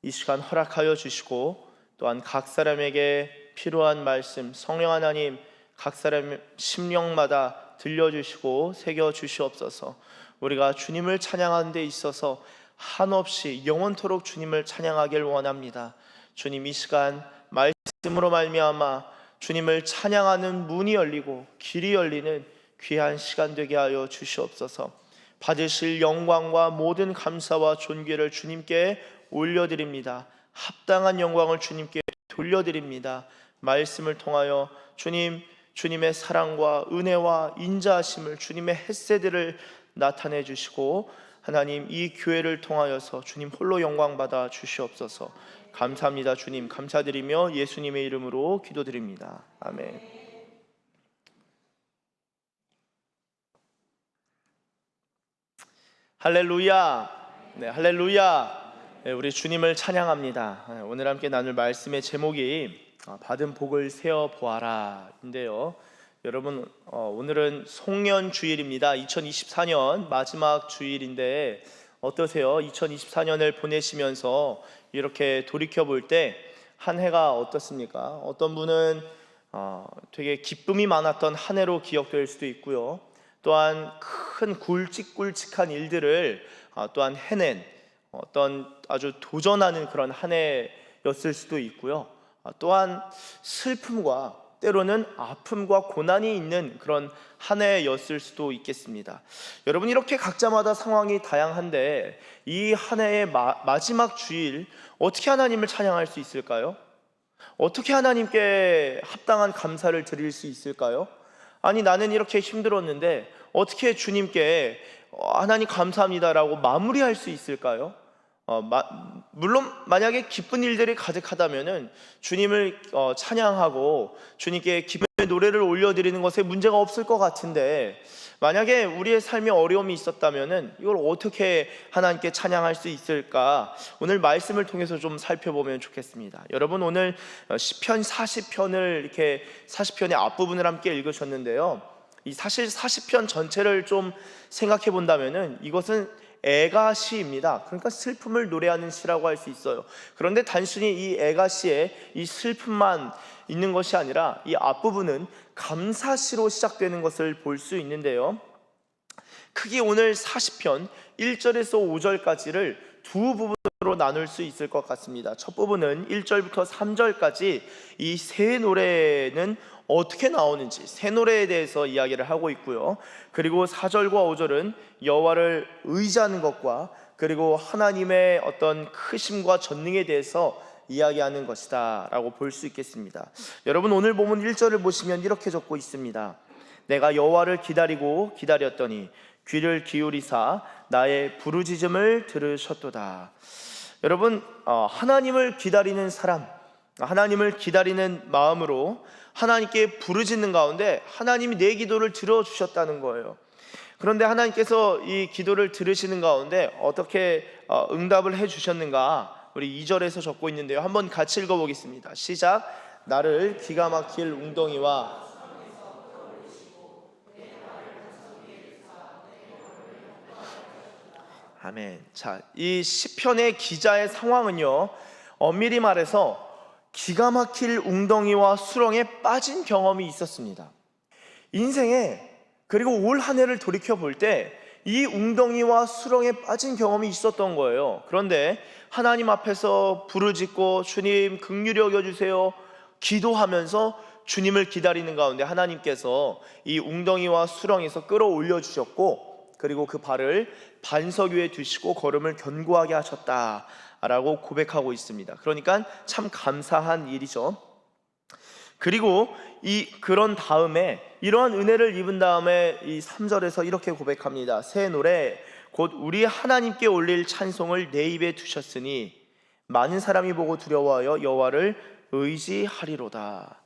이 시간 허락하여 주시고, 또한 각 사람에게 필요한 말씀 성령 하나님 각 사람 심령마다 들려주시고 새겨주시옵소서. 우리가 주님을 찬양하는 데 있어서 한없이 영원토록 주님을 찬양하길 원합니다. 주님, 이 시간 말씀으로 말미암아 주님을 찬양하는 문이 열리고 길이 열리는 귀한 시간 되게 하여 주시옵소서. 받으실 영광과 모든 감사와 존귀를 주님께 올려드립니다. 합당한 영광을 주님께 돌려드립니다. 말씀을 통하여 주님의 사랑과 은혜와 인자하심을, 주님의 햇새들을 나타내 주시고, 하나님 이 교회를 통하여서 주님 홀로 영광 받아 주시옵소서. 감사합니다. 주님, 감사드리며 예수님의 이름으로 기도드립니다. 아멘. 할렐루야. 네, 할렐루야. 네, 우리 주님을 찬양합니다. 오늘 함께 나눌 말씀의 제목이 받은 복을 세어 보아라 인데요. 여러분, 오늘은 송년 주일입니다. 2024년 마지막 주일인데 어떠세요? 2024년을 보내시면서 이렇게 돌이켜 볼 때 한 해가 어떻습니까? 어떤 분은 되게 기쁨이 많았던 한 해로 기억될 수도 있고요. 또한 큰 굵직굵직한 일들을 또한 해낸 어떤 아주 도전하는 그런 한 해였을 수도 있고요. 또한 슬픔과 때로는 아픔과 고난이 있는 그런 한 해였을 수도 있겠습니다. 여러분, 이렇게 각자마다 상황이 다양한데 이 한 해의 마지막 주일 어떻게 하나님을 찬양할 수 있을까요? 어떻게 하나님께 합당한 감사를 드릴 수 있을까요? 아니, 나는 이렇게 힘들었는데 어떻게 주님께 하나님 감사합니다라고 마무리할 수 있을까요? 물론 만약에 기쁜 일들이 가득하다면은 주님을 찬양하고 주님께 기쁨의 노래를 올려드리는 것에 문제가 없을 것 같은데, 만약에 우리의 삶에 어려움이 있었다면은 이걸 어떻게 하나님께 찬양할 수 있을까? 오늘 말씀을 통해서 좀 살펴보면 좋겠습니다. 여러분, 오늘 시편 40편을 이렇게 40편의 앞부분을 함께 읽으셨는데요. 이 사실 40편 전체를 좀 생각해 본다면은 이것은 애가 시입니다. 그러니까 슬픔을 노래하는 시라고 할 수 있어요. 그런데 단순히 이 애가 시에 이 슬픔만 있는 것이 아니라 이 앞부분은 감사시로 시작되는 것을 볼 수 있는데요. 크게 오늘 40편 1절에서 5절까지를 두 부분으로 나눌 수 있을 것 같습니다. 첫 부분은 1절부터 3절까지 이 세 노래는 어떻게 나오는지, 새 노래에 대해서 이야기를 하고 있고요. 그리고 4절과 5절은 여호와를 의지하는 것과 그리고 하나님의 어떤 크심과 전능에 대해서 이야기하는 것이다 라고 볼 수 있겠습니다. 여러분, 오늘 본문 1절을 보시면 이렇게 적고 있습니다. 내가 여호와를 기다리고 기다렸더니 귀를 기울이사 나의 부르짖음을 들으셨도다. 여러분, 하나님을 기다리는 사람, 하나님을 기다리는 마음으로 하나님께 부르짖는 가운데 하나님이 내 기도를 들어주셨다는 거예요. 그런데 하나님께서 이 기도를 들으시는 가운데 어떻게 응답을 해주셨는가? 우리 2절에서 적고 있는데요. 한번 같이 읽어보겠습니다. 시작. 나를 기가 막힐 웅덩이와 아멘. 자, 이 시편의 기자의 상황은요, 엄밀히 말해서 기가 막힐 웅덩이와 수렁에 빠진 경험이 있었습니다. 인생에, 그리고 올 한 해를 돌이켜 볼 때 이 웅덩이와 수렁에 빠진 경험이 있었던 거예요. 그런데 하나님 앞에서 부르짖고 주님 긍휼히 여겨주세요 기도하면서 주님을 기다리는 가운데 하나님께서 이 웅덩이와 수렁에서 끌어올려 주셨고, 그리고 그 발을 반석 위에 두시고 걸음을 견고하게 하셨다라고 고백하고 있습니다. 그러니까 참 감사한 일이죠. 그리고 그런 다음에 이러한 은혜를 입은 다음에 이 3절에서 이렇게 고백합니다. 새 노래 곧 우리 하나님께 올릴 찬송을 내 입에 두셨으니 많은 사람이 보고 두려워하여 여호와를 의지하리로다.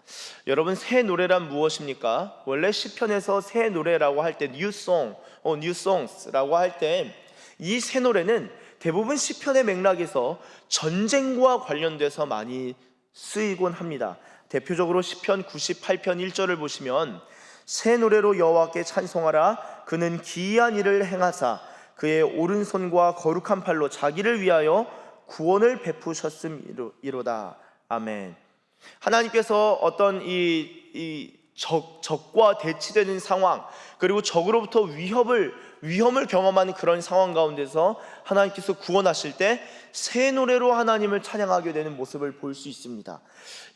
여러분, 새 노래란 무엇입니까? 원래 시편에서 새 노래라고 할 때 new song, new songs라고 할 때 이 새 노래는 대부분 시편의 맥락에서 전쟁과 관련돼서 많이 쓰이곤 합니다. 대표적으로 시편 98편 1절을 보시면 새 노래로 여호와께 찬송하라. 그는 기이한 일을 행하사 그의 오른손과 거룩한 팔로 자기를 위하여 구원을 베푸셨음이로다. 아멘. 하나님께서 어떤 적과 대치되는 상황, 그리고 적으로부터 위험을 경험하는 그런 상황 가운데서 하나님께서 구원하실 때 새 노래로 하나님을 찬양하게 되는 모습을 볼 수 있습니다.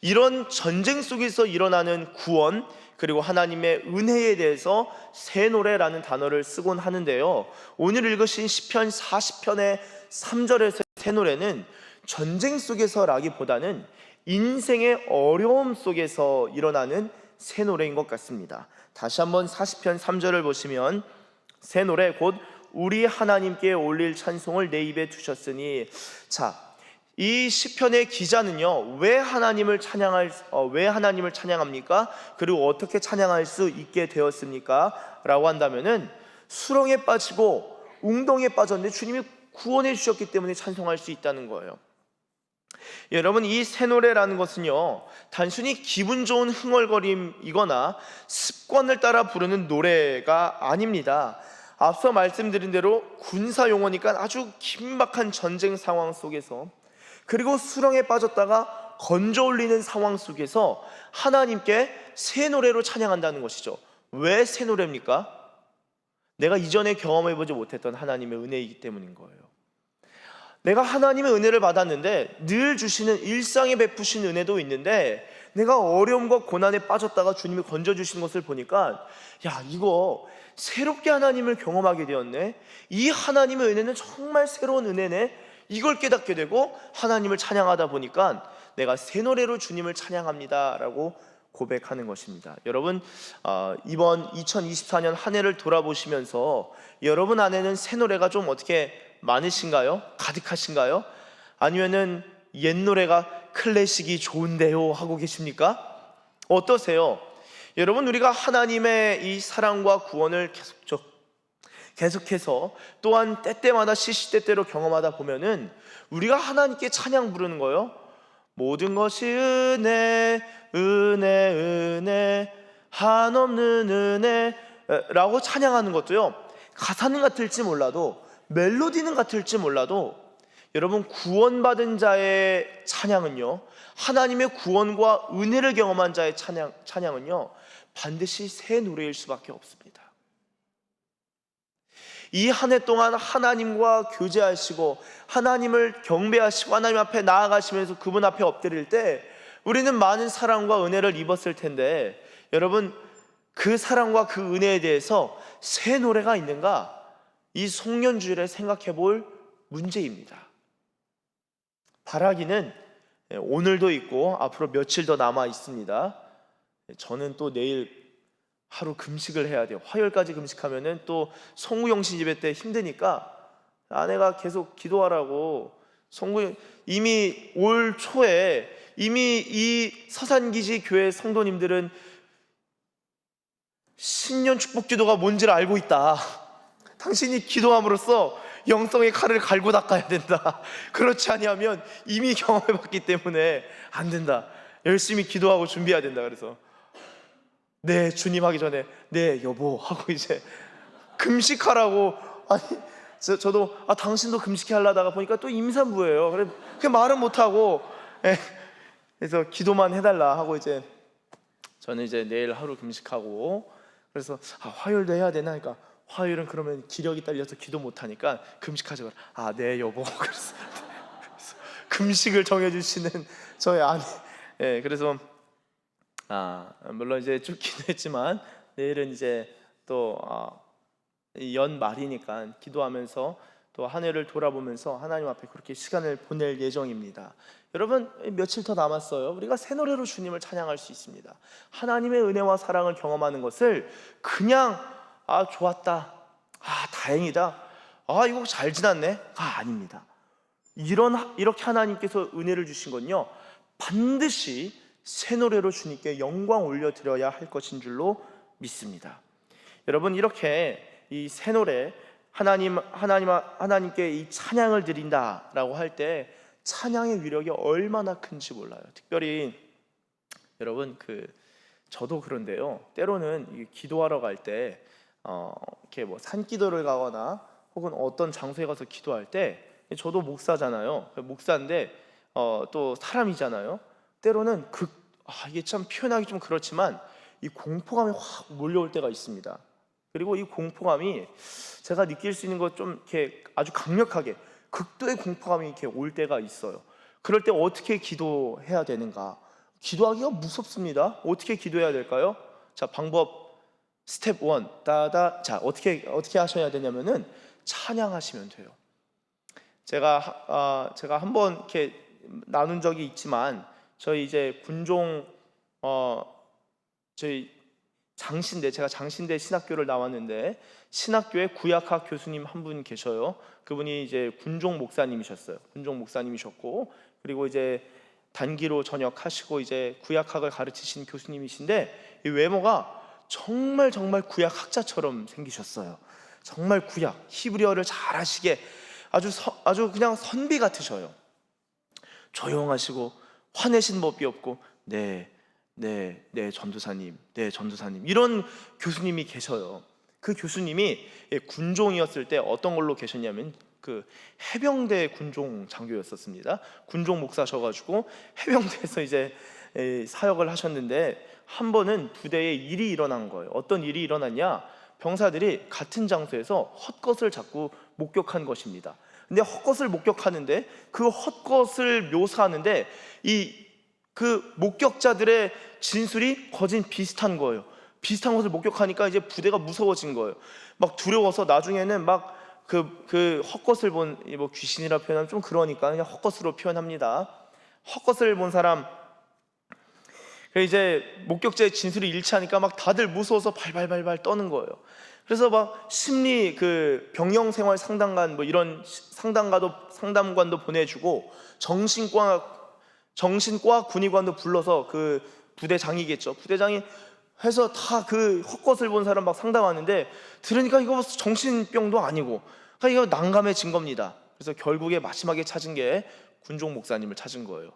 이런 전쟁 속에서 일어나는 구원, 그리고 하나님의 은혜에 대해서 새 노래라는 단어를 쓰곤 하는데요, 오늘 읽으신 시편 40편의 3절에서의 새 노래는 전쟁 속에서라기보다는 인생의 어려움 속에서 일어나는 새 노래인 것 같습니다. 다시 한번 40편 3절을 보시면, 새 노래 곧 우리 하나님께 올릴 찬송을 내 입에 두셨으니. 자, 이 시편의 기자는요, 왜 하나님을 찬양합니까? 그리고 어떻게 찬양할 수 있게 되었습니까? 라고 한다면은 수렁에 빠지고 웅덩이에 빠졌는데 주님이 구원해 주셨기 때문에 찬송할 수 있다는 거예요. 여러분, 이 새 노래라는 것은요, 단순히 기분 좋은 흥얼거림이거나 습관을 따라 부르는 노래가 아닙니다. 앞서 말씀드린 대로 군사 용어니까 아주 긴박한 전쟁 상황 속에서, 그리고 수렁에 빠졌다가 건져 올리는 상황 속에서 하나님께 새 노래로 찬양한다는 것이죠. 왜 새 노래입니까? 내가 이전에 경험해보지 못했던 하나님의 은혜이기 때문인 거예요. 내가 하나님의 은혜를 받았는데 늘 주시는 일상에 베푸신 은혜도 있는데, 내가 어려움과 고난에 빠졌다가 주님이 건져주신 것을 보니까, 야, 이거 새롭게 하나님을 경험하게 되었네, 이 하나님의 은혜는 정말 새로운 은혜네, 이걸 깨닫게 되고 하나님을 찬양하다 보니까 내가 새 노래로 주님을 찬양합니다 라고 고백하는 것입니다. 여러분, 이번 2024년 한 해를 돌아보시면서 여러분 안에는 새 노래가 좀 어떻게 많으신가요? 가득하신가요? 아니면은 옛 노래가 클래식이 좋은데요 하고 계십니까? 어떠세요? 여러분, 우리가 하나님의 이 사랑과 구원을 계속해서 또한 때때마다 시시때때로 경험하다 보면은 우리가 하나님께 찬양 부르는 거예요. 모든 것이 은혜, 은혜, 은혜, 한없는 은혜라고 찬양하는 것도요, 가사는 같을지 몰라도, 멜로디는 같을지 몰라도, 여러분, 구원받은 자의 찬양은요, 하나님의 구원과 은혜를 경험한 자의 찬양은요, 반드시 새 노래일 수밖에 없습니다. 이 한 해 동안 하나님과 교제하시고 하나님을 경배하시고 하나님 앞에 나아가시면서 그분 앞에 엎드릴 때 우리는 많은 사랑과 은혜를 입었을 텐데, 여러분, 그 사랑과 그 은혜에 대해서 새 노래가 있는가? 이 송년주일에 생각해 볼 문제입니다. 바라기는 오늘도 있고 앞으로 며칠 더 남아 있습니다. 저는 또 내일 하루 금식을 해야 돼요. 화요일까지 금식하면은 또 송구영신 예배 때 힘드니까 아내가 계속 기도하라고, 이미 올 초에 이미 이 서산기지 교회 성도님들은 신년 축복 기도가 뭔지를 알고 있다. 당신이 기도함으로써 영성의 칼을 갈고 닦아야 된다. 그렇지 아니하면 이미 경험해봤기 때문에 안 된다. 열심히 기도하고 준비해야 된다. 그래서 네 주님 하기 전에 네 여보 하고 이제 금식하라고. 아니 저도 당신도 금식해 하려다가 보니까 또 임산부예요. 그래 그 말은 못하고 그래서 기도만 해달라 하고 이제 저는 이제 내일 하루 금식하고, 그래서 화요일도 해야 되나 하니까 화요일은 그러면 기력이 딸려서 기도 못하니까 금식하자. 네 여보. 그래서 금식을 정해주시는 저의 아내. 그래서 물론 이제 춥기도 했지만 내일은 이제 또 연말이니까 기도하면서 또 한 해를 돌아보면서 하나님 앞에 그렇게 시간을 보낼 예정입니다. 여러분, 며칠 더 남았어요. 우리가 새 노래로 주님을 찬양할 수 있습니다. 하나님의 은혜와 사랑을 경험하는 것을 그냥 좋았다, 다행이다, 이거 잘 지났네, 아닙니다. 이렇게 하나님께서 은혜를 주신 건요, 반드시 새 노래로 주님께 영광 올려드려야 할 것인 줄로 믿습니다. 여러분, 이렇게 이 새 노래, 하나님께 이 찬양을 드린다라고 할 때 찬양의 위력이 얼마나 큰지 몰라요. 특별히 여러분, 저도 그런데요, 때로는 기도하러 갈 때 이렇게 뭐 산기도를 가거나 혹은 어떤 장소에 가서 기도할 때, 저도 목사잖아요. 목사인데 또 사람이잖아요. 때로는 이게 참 표현하기 좀 그렇지만 이 공포감이 확 몰려올 때가 있습니다. 그리고 이 공포감이 제가 느낄 수 있는 것 좀 이렇게 아주 강력하게 극도의 공포감이 이렇게 올 때가 있어요. 그럴 때 어떻게 기도해야 되는가? 기도하기가 무섭습니다. 어떻게 기도해야 될까요? 자, 방법 스텝 1. 자, 어떻게 하셔야 되냐면은 찬양하시면 돼요. 제가 한번 이렇게 나눈 적이 있지만 저희 이제 군종 저희 제가 장신대 신학교를 나왔는데 신학교에 구약학 교수님 한 분 계셔요. 그분이 이제 군종 목사님이셨어요. 군종 목사님이셨고, 그리고 이제 단기로 전역하시고 이제 구약학을 가르치신 교수님이신데 이 외모가 정말 구약학자처럼 생기셨어요. 정말 구약 히브리어를 잘하시게 아주 그냥 선비 같으셔요. 조용하시고 화내신 법이 없고 네 전도사님, 네 전도사님, 이런 교수님이 계셔요. 그 교수님이 군종이었을 때 어떤 걸로 계셨냐면 그 해병대 군종 장교였었습니다. 군종 목사셔가지고 해병대에서 이제 사역을 하셨는데 한 번은 부대에 일이 일어난 거예요. 어떤 일이 일어났냐? 병사들이 같은 장소에서 헛것을 자꾸 목격한 것입니다. 근데 헛것을 목격하는데 그 헛것을 묘사하는데 그 목격자들의 진술이 거진 비슷한 거예요. 비슷한 것을 목격하니까 이제 부대가 무서워진 거예요. 막 두려워서 나중에는 막 그 헛것을 본 뭐 귀신이라 표현하면 좀 그러니까 그냥 헛것으로 표현합니다. 헛것을 본 사람, 이제 목격자의 진술이 일치하니까 막 다들 무서워서 발발발발 떠는 거예요. 그래서 막 심리 그 병영 생활 상담관 뭐 이런 상담관도 보내주고 정신과 군의관도 불러서 그 부대장이겠죠. 부대장이 해서 다 그 헛것을 본 사람 막 상담하는데 들으니까 이거 정신병도 아니고 그러니까 이거 난감해진 겁니다. 그래서 결국에 마지막에 찾은 게 군종 목사님을 찾은 거예요.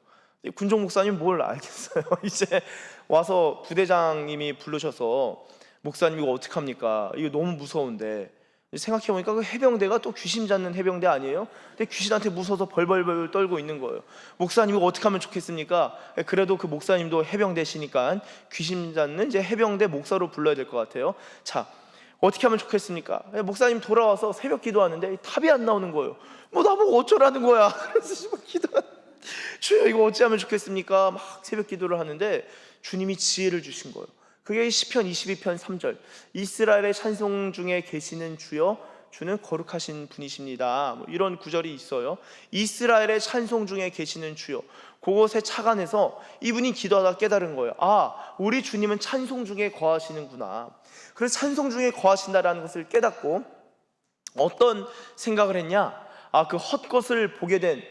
군종 목사님 뭘 알겠어요. 이제 와서 부대장님이 부르셔서 목사님 이거 어떡합니까? 이거 너무 무서운데 생각해보니까 그 해병대가 또 귀신 잡는 해병대 아니에요? 근데 귀신한테 무서워서 벌벌벌 떨고 있는 거예요. 목사님 이거 어떻게 하면 좋겠습니까? 그래도 그 목사님도 해병대시니까 귀신 잡는 이제 해병대 목사로 불러야 될 것 같아요. 자, 어떻게 하면 좋겠습니까? 목사님 돌아와서 새벽 기도하는데 답이 안 나오는 거예요. 뭐 나보고 어쩌라는 거야. 그래서 주여 이거 어찌하면 좋겠습니까? 막 새벽 기도를 하는데 주님이 지혜를 주신 거예요. 그게 시편 22편 3절. 이스라엘의 찬송 중에 계시는 주여, 주는 거룩하신 분이십니다. 뭐 이런 구절이 있어요. 이스라엘의 찬송 중에 계시는 주여. 그곳에 착안해서 이분이 기도하다 깨달은 거예요. 아, 우리 주님은 찬송 중에 거하시는구나. 그래서 찬송 중에 거하신다라는 것을 깨닫고 어떤 생각을 했냐? 아, 그 헛것을 보게 된,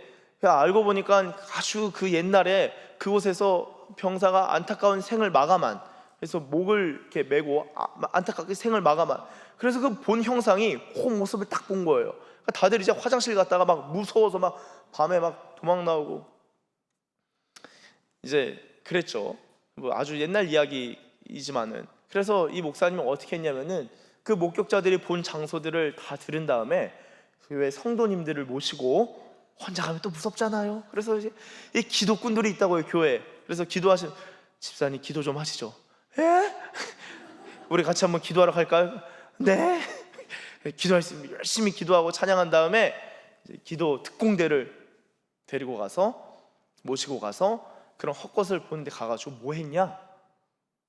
알고 보니까 아주 그 옛날에 그곳에서 병사가 안타까운 생을 마감한, 그래서 목을 이렇게 메고 안타깝게 생을 마감한, 그래서 그 본 형상이 그 모습을 딱 본 거예요. 그러니까 다들 이제 화장실 갔다가 막 무서워서 막 밤에 막 도망 나오고 이제 그랬죠. 뭐 아주 옛날 이야기이지만은. 그래서 이 목사님은 어떻게 했냐면은 그 목격자들이 본 장소들을 다 들은 다음에 교회 성도님들을 모시고, 혼자 가면 또 무섭잖아요. 그래서 이제 이 기도꾼들이 있다고요, 교회에. 그래서 기도하시는, 집사님 기도 좀 하시죠. 예? 우리 같이 한번 기도하러 갈까요? 네. 기도할 수 있으면 열심히 기도하고 찬양한 다음에 이제 기도 특공대를 데리고 가서 모시고 가서 그런 헛것을 보는데 가가지고 뭐 했냐?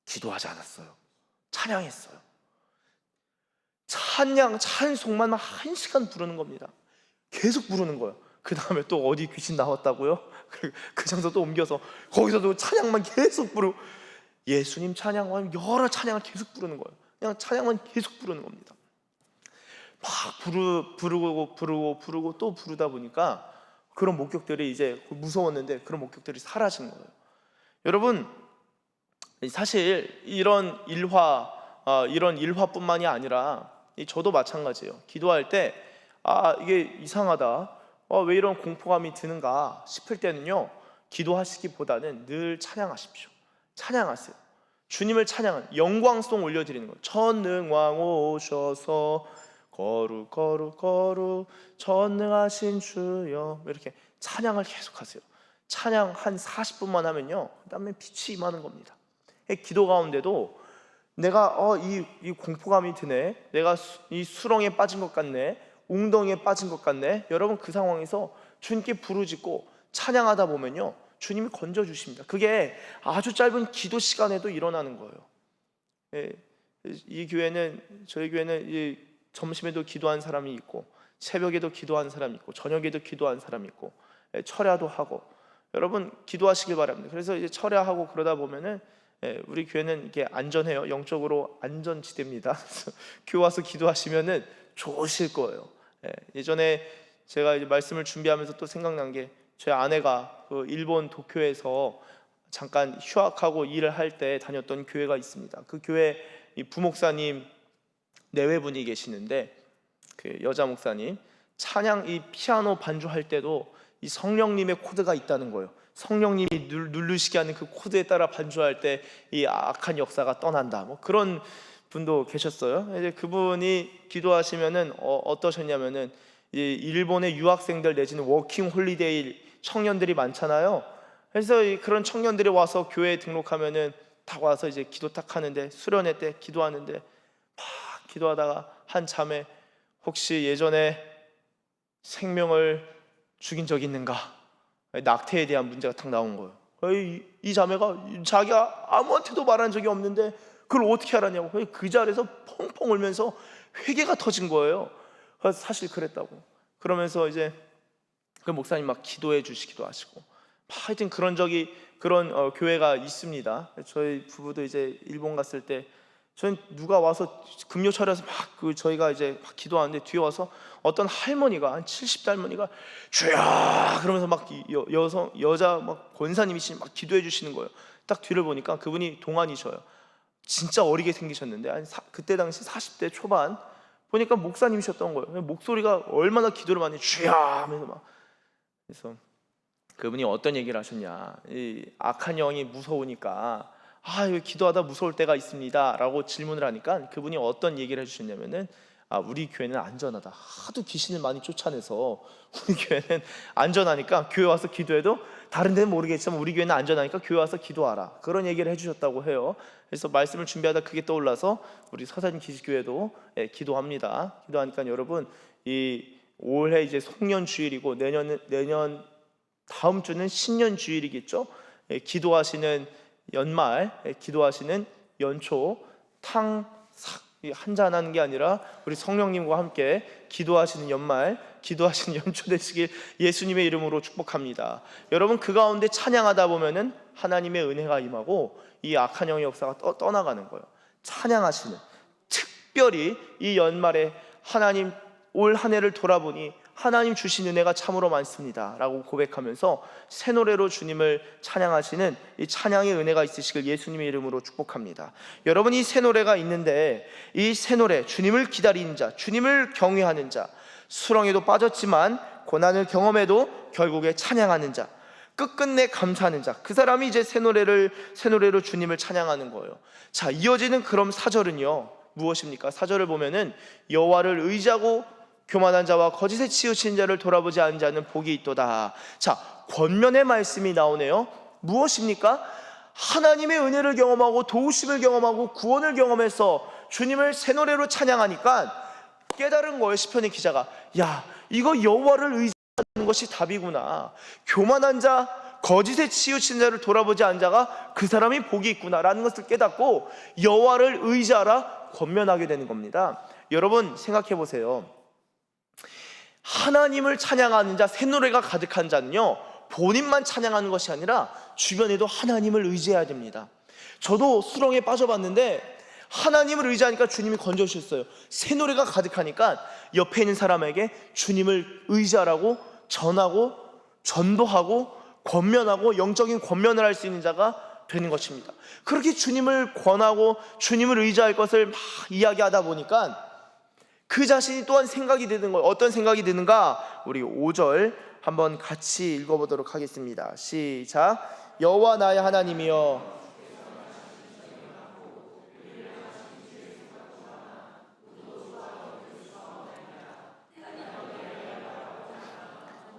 기도하지 않았어요. 찬양했어요. 찬송만 1시간 부르는 겁니다. 계속 부르는 거예요. 그 다음에 또 어디 귀신 나왔다고요? 그 장소 또 옮겨서 거기서도 찬양만 계속 부르고, 예수님 찬양, 여러 찬양을 계속 부르는 거예요. 그냥 찬양만 계속 부르는 겁니다. 막 부르고 또 부르다 보니까 그런 목격들이 이제 무서웠는데 그런 목격들이 사라진 거예요. 여러분, 사실 이런 일화뿐만이 아니라 저도 마찬가지예요. 기도할 때 이게 이상하다, 왜 이런 공포감이 드는가 싶을 때는요, 기도하시기보다는 늘 찬양하십시오. 찬양하세요. 주님을 찬양하는 영광송 올려드리는 거예요. 전능왕 오셔서 거룩 전능하신 주여, 이렇게 찬양을 계속하세요. 찬양 한 40분만 하면요, 그다음에 빛이 임하는 겁니다. 기도 가운데도 내가 이 공포감이 드네, 내가 이 수렁에 빠진 것 같네, 웅덩이에 빠진 것 같네. 여러분, 그 상황에서 주님께 부르짖고 찬양하다 보면요, 주님이 건져 주십니다. 그게 아주 짧은 기도 시간에도 일어나는 거예요. 저희 교회는 이 점심에도 기도한 사람이 있고, 새벽에도 기도하는 사람이 있고, 저녁에도 기도하는 사람이 있고, 철야도 하고. 여러분, 기도하시길 바랍니다. 그래서 이제 철야하고 그러다 보면은 우리 교회는 이게 안전해요. 영적으로 안전지대입니다. 교회 와서 기도하시면은 좋으실 거예요. 예전에 제가 이제 말씀을 준비하면서 또 생각난 게, 제 아내가 그 일본 도쿄에서 잠깐 휴학하고 일을 할 때 다녔던 교회가 있습니다. 그 교회 이 부목사님 내외분이 계시는데, 그 여자 목사님, 찬양 이 피아노 반주할 때도 이 성령님의 코드가 있다는 거예요. 성령님이 누르시게 하는 그 코드에 따라 반주할 때 이 악한 역사가 떠난다, 뭐 그런 분도 계셨어요. 이제 그분이 기도하시면은 어떠셨냐면은, 이 일본의 유학생들 내지는 워킹 홀리데이 청년들이 많잖아요. 그래서 그런 청년들이 와서 교회에 등록하면은 다 와서 이제 기도 딱 하는데, 수련회 때 기도하는데 막 기도하다가 한참에 혹시 예전에 생명을 죽인 적 있는가, 낙태에 대한 문제가 딱 나온 거예요. 이 자매가 자기가 아무한테도 말한 적이 없는데 그걸 어떻게 알았냐고. 그 자리에서 펑펑 울면서 회개가 터진 거예요. 그래서 사실 그랬다고. 그러면서 이제 그 목사님 막 기도해 주시기도 하시고, 하여튼 그런 교회가 있습니다. 저희 부부도 이제 일본 갔을 때, 저는 누가 와서 금요 차려서 막 저희가 이제 막 기도하는데, 뒤에 와서 어떤 할머니가, 한 70대 할머니가 주여 그러면서 막 여자 막 권사님이신 막 기도해 주시는 거예요. 딱 뒤를 보니까 그분이 동안이셔요. 진짜 어리게 생기셨는데 그때 당시 40대 초반, 보니까 목사님이셨던 거예요. 목소리가 얼마나 기도를 많이 주여 하면서 막. 그래서 그분이 어떤 얘기를 하셨냐, 이 악한 영이 무서우니까 이거 기도하다 무서울 때가 있습니다 라고 질문을 하니까, 그분이 어떤 얘기를 해주셨냐면은, 우리 교회는 안전하다. 하도 귀신을 많이 쫓아내서 우리 교회는 안전하니까 교회 와서 기도해도, 다른 데는 모르겠지만 우리 교회는 안전하니까 교회 와서 기도하라, 그런 얘기를 해주셨다고 해요. 그래서 말씀을 준비하다 그게 떠올라서 우리 서산 기지교회도 기도합니다. 기도하니까 여러분, 이 올해 이제 송년주일이고 내년 다음 주는 신년주일이겠죠. 기도하시는 연말, 기도하시는 연초, 한잔하는 게 아니라 우리 성령님과 함께 기도하시는 연말, 기도하시는 연초 되시길 예수님의 이름으로 축복합니다. 여러분, 그 가운데 찬양하다 보면은 하나님의 은혜가 임하고 이 악한 영의 역사가 떠나가는 거예요. 찬양하시는, 특별히 이 연말에 하나님, 올 한 해를 돌아보니 하나님 주신 은혜가 참으로 많습니다 라고 고백하면서 새 노래로 주님을 찬양하시는 이 찬양의 은혜가 있으시길 예수님의 이름으로 축복합니다. 여러분, 이 새 노래가 있는데, 이 새 노래, 주님을 기다리는 자, 주님을 경외하는 자, 수렁에도 빠졌지만 고난을 경험해도 결국에 찬양하는 자, 끝끝내 감사하는 자, 그 사람이 이제 새 노래로 주님을 찬양하는 거예요. 자, 이어지는 그럼 사절은요 무엇입니까? 사절을 보면은 여호와를 의지하고 교만한 자와 거짓에 치우친 자를 돌아보지 않은 자는 복이 있도다. 자, 권면의 말씀이 나오네요. 무엇입니까? 하나님의 은혜를 경험하고 도우심을 경험하고 구원을 경험해서 주님을 새 노래로 찬양하니까 깨달은 거예요. 시편의 기자가, 야, 이거 여호와를 의지하는 것이 답이구나. 교만한 자, 거짓에 치우친 자를 돌아보지 않은 자가 그 사람이 복이 있구나라는 것을 깨닫고 여호와를 의지하라 권면하게 되는 겁니다. 여러분, 생각해 보세요. 하나님을 찬양하는 자, 새 노래가 가득한 자는요, 본인만 찬양하는 것이 아니라 주변에도 하나님을 의지해야 됩니다. 저도 수렁에 빠져봤는데 하나님을 의지하니까 주님이 건져주셨어요. 새 노래가 가득하니까 옆에 있는 사람에게 주님을 의지하라고 전하고 전도하고 권면하고 영적인 권면을 할 수 있는 자가 되는 것입니다. 그렇게 주님을 권하고 주님을 의지할 것을 막 이야기하다 보니까 그 자신이 또한 생각이 드는 거예요. 어떤 생각이 드는가? 우리 5절 한번 같이 읽어보도록 하겠습니다. 시작. 여호와 나의 하나님이여,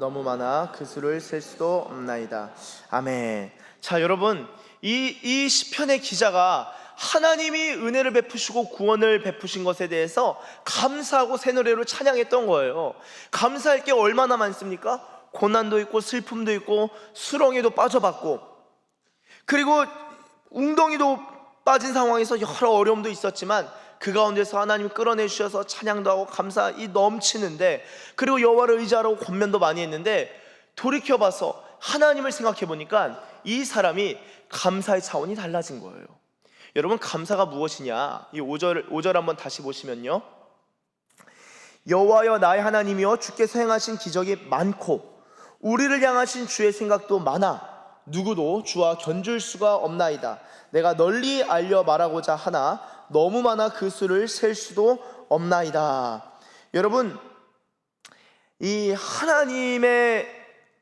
너무 많아 그 수를 셀 수도 없나이다. 아멘. 자, 여러분, 이 시편의 기자가 하나님이 은혜를 베푸시고 구원을 베푸신 것에 대해서 감사하고 새 노래로 찬양했던 거예요. 감사할 게 얼마나 많습니까? 고난도 있고 슬픔도 있고 수렁에도 빠져봤고, 그리고 웅덩이도 빠진 상황에서 여러 어려움도 있었지만 그 가운데서 하나님이 끌어내 주셔서 찬양도 하고 감사이 넘치는데, 그리고 여호와를 의지하라고 권면도 많이 했는데, 돌이켜봐서 하나님을 생각해 보니까 이 사람이 감사의 차원이 달라진 거예요. 여러분, 감사가 무엇이냐? 이 5절 한번 다시 보시면요, 여호와여 나의 하나님이여 주께서 행하신 기적이 많고 우리를 향하신 주의 생각도 많아 누구도 주와 견줄 수가 없나이다. 내가 널리 알려 말하고자 하나 너무 많아 그 수를 셀 수도 없나이다. 여러분, 이 하나님의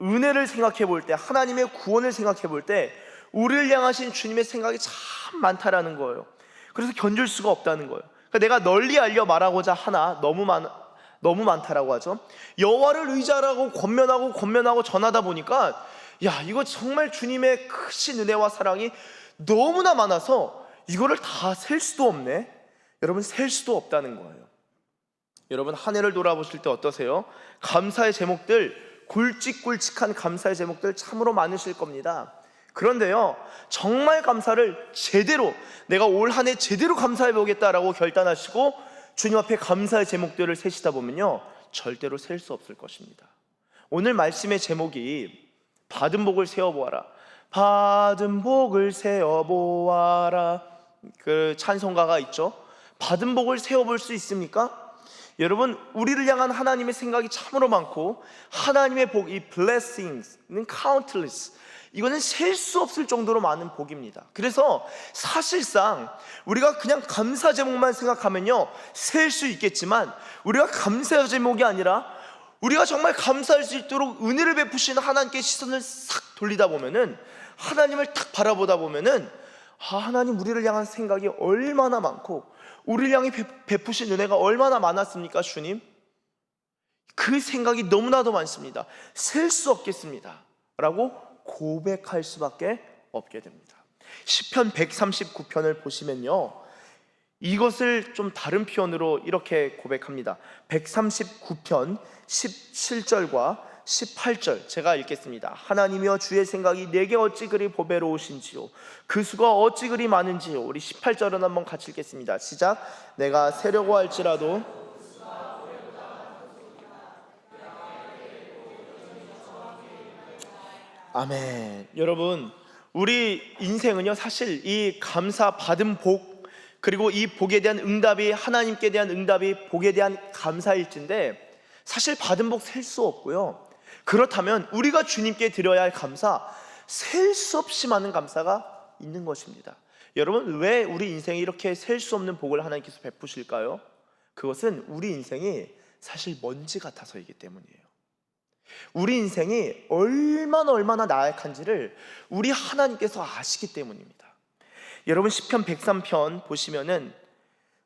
은혜를 생각해 볼 때, 하나님의 구원을 생각해 볼 때 우리를 향하신 주님의 생각이 참 많다라는 거예요. 그래서 견줄 수가 없다는 거예요. 그러니까 내가 널리 알려 말하고자 하나 너무 많다라고 하죠. 여호와를 의지하라고 권면하고 전하다 보니까, 야, 이거 정말 주님의 크신 은혜와 사랑이 너무나 많아서 이거를 다 셀 수도 없네. 여러분, 셀 수도 없다는 거예요. 여러분, 한 해를 돌아보실 때 어떠세요? 감사의 제목들, 굵직굵직한 감사의 제목들 참으로 많으실 겁니다. 그런데요, 정말 감사를 제대로, 내가 올 한 해 제대로 감사해 보겠다라고 결단하시고 주님 앞에 감사의 제목들을 세시다 보면요, 절대로 셀 수 없을 것입니다. 오늘 말씀의 제목이 받은 복을 세어보아라. 받은 복을 세어보아라. 그 찬송가가 있죠. 받은 복을 세어볼 수 있습니까? 여러분, 우리를 향한 하나님의 생각이 참으로 많고 하나님의 복, 이 blessings는 countless, 이거는 셀 수 없을 정도로 많은 복입니다. 그래서 사실상 우리가 그냥 감사 제목만 생각하면요, 셀 수 있겠지만 우리가 감사 제목이 아니라 우리가 정말 감사할 수 있도록 은혜를 베푸시는 하나님께 시선을 싹 돌리다 보면은, 하나님을 딱 바라보다 보면은, 하나님 우리를 향한 생각이 얼마나 많고 우리를 향해 베푸신 은혜가 얼마나 많았습니까 주님? 그 생각이 너무나도 많습니다. 셀 수 없겠습니다 라고 고백할 수밖에 없게 됩니다. 시편 139편을 보시면요, 이것을 좀 다른 표현으로 이렇게 고백합니다. 139편 17절과 18절 제가 읽겠습니다. 하나님이여 주의 생각이 내게 어찌 그리 보배로우신지요 그 수가 어찌 그리 많은지요. 우리 18절은 한번 같이 읽겠습니다. 시작. 내가 세려고 할지라도 아멘. 여러분, 우리 인생은요, 사실 이 감사 받은 복, 그리고 이 복에 대한 응답이, 하나님께 대한 응답이 복에 대한 감사일진데, 사실 받은 복 셀 수 없고요, 그렇다면 우리가 주님께 드려야 할 감사, 셀 수 없이 많은 감사가 있는 것입니다. 여러분, 왜 우리 인생에 이렇게 셀 수 없는 복을 하나님께서 베푸실까요? 그것은 우리 인생이 사실 먼지 같아서이기 때문이에요. 우리 인생이 얼마나 나약한지를 우리 하나님께서 아시기 때문입니다. 여러분, 시편 103편 보시면은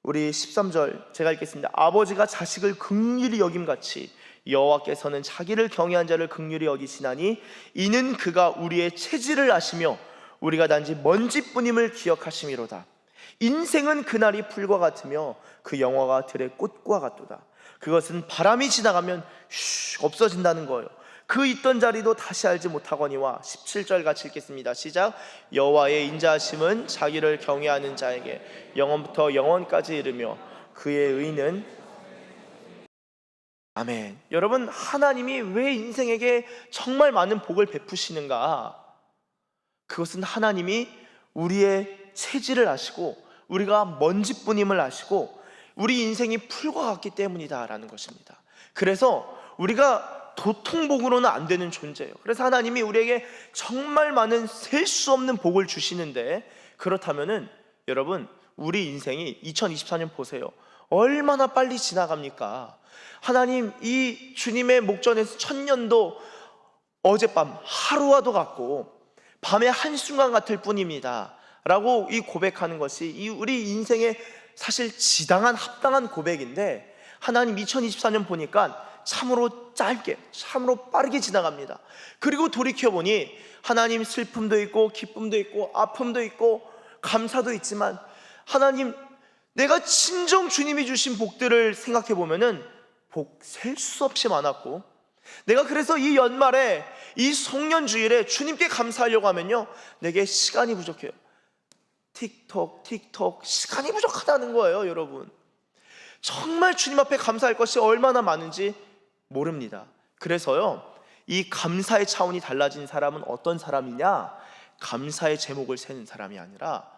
우리 13절 제가 읽겠습니다. 아버지가 자식을 긍휼히 여김같이 여호와께서는 자기를 경외한 자를 긍휼히 여기시나니 이는 그가 우리의 체질을 아시며 우리가 단지 먼지뿐임을 기억하심이로다. 인생은 그날이 풀과 같으며 그 영화가 들의 꽃과 같도다. 그것은 바람이 지나가면 없어진다는 거예요. 그 있던 자리도 다시 알지 못하거니와. 17절 같이 읽겠습니다. 시작. 여호와의 인자하심은 자기를 경외하는 자에게 영원부터 영원까지 이르며 그의 의는 아멘. 여러분, 하나님이 왜 인생에게 정말 많은 복을 베푸시는가? 그것은 하나님이 우리의 체질을 아시고 우리가 먼지뿐임을 아시고 우리 인생이 풀과 같기 때문이다 라는 것입니다. 그래서 우리가 도통복으로는 안 되는 존재예요. 그래서 하나님이 우리에게 정말 많은 셀 수 없는 복을 주시는데, 그렇다면은 여러분, 우리 인생이 2024년 보세요. 얼마나 빨리 지나갑니까? 하나님, 이 주님의 목전에서 1000년도 어젯밤 하루와도 같고 밤의 한순간 같을 뿐입니다 라고 이 고백하는 것이 이 우리 인생의 사실 지당한 합당한 고백인데, 하나님 2024년 보니까 참으로 짧게, 참으로 빠르게 지나갑니다. 그리고 돌이켜보니 하나님 슬픔도 있고 기쁨도 있고 아픔도 있고 감사도 있지만 하나님, 내가 진정 주님이 주신 복들을 생각해 보면은 복 셀 수 없이 많았고, 내가 그래서 이 연말에 이 송년주일에 주님께 감사하려고 하면요, 내게 시간이 부족해요. 틱톡 시간이 부족하다는 거예요. 여러분, 정말 주님 앞에 감사할 것이 얼마나 많은지 모릅니다. 그래서요, 이 감사의 차원이 달라진 사람은 어떤 사람이냐? 감사의 제목을 세는 사람이 아니라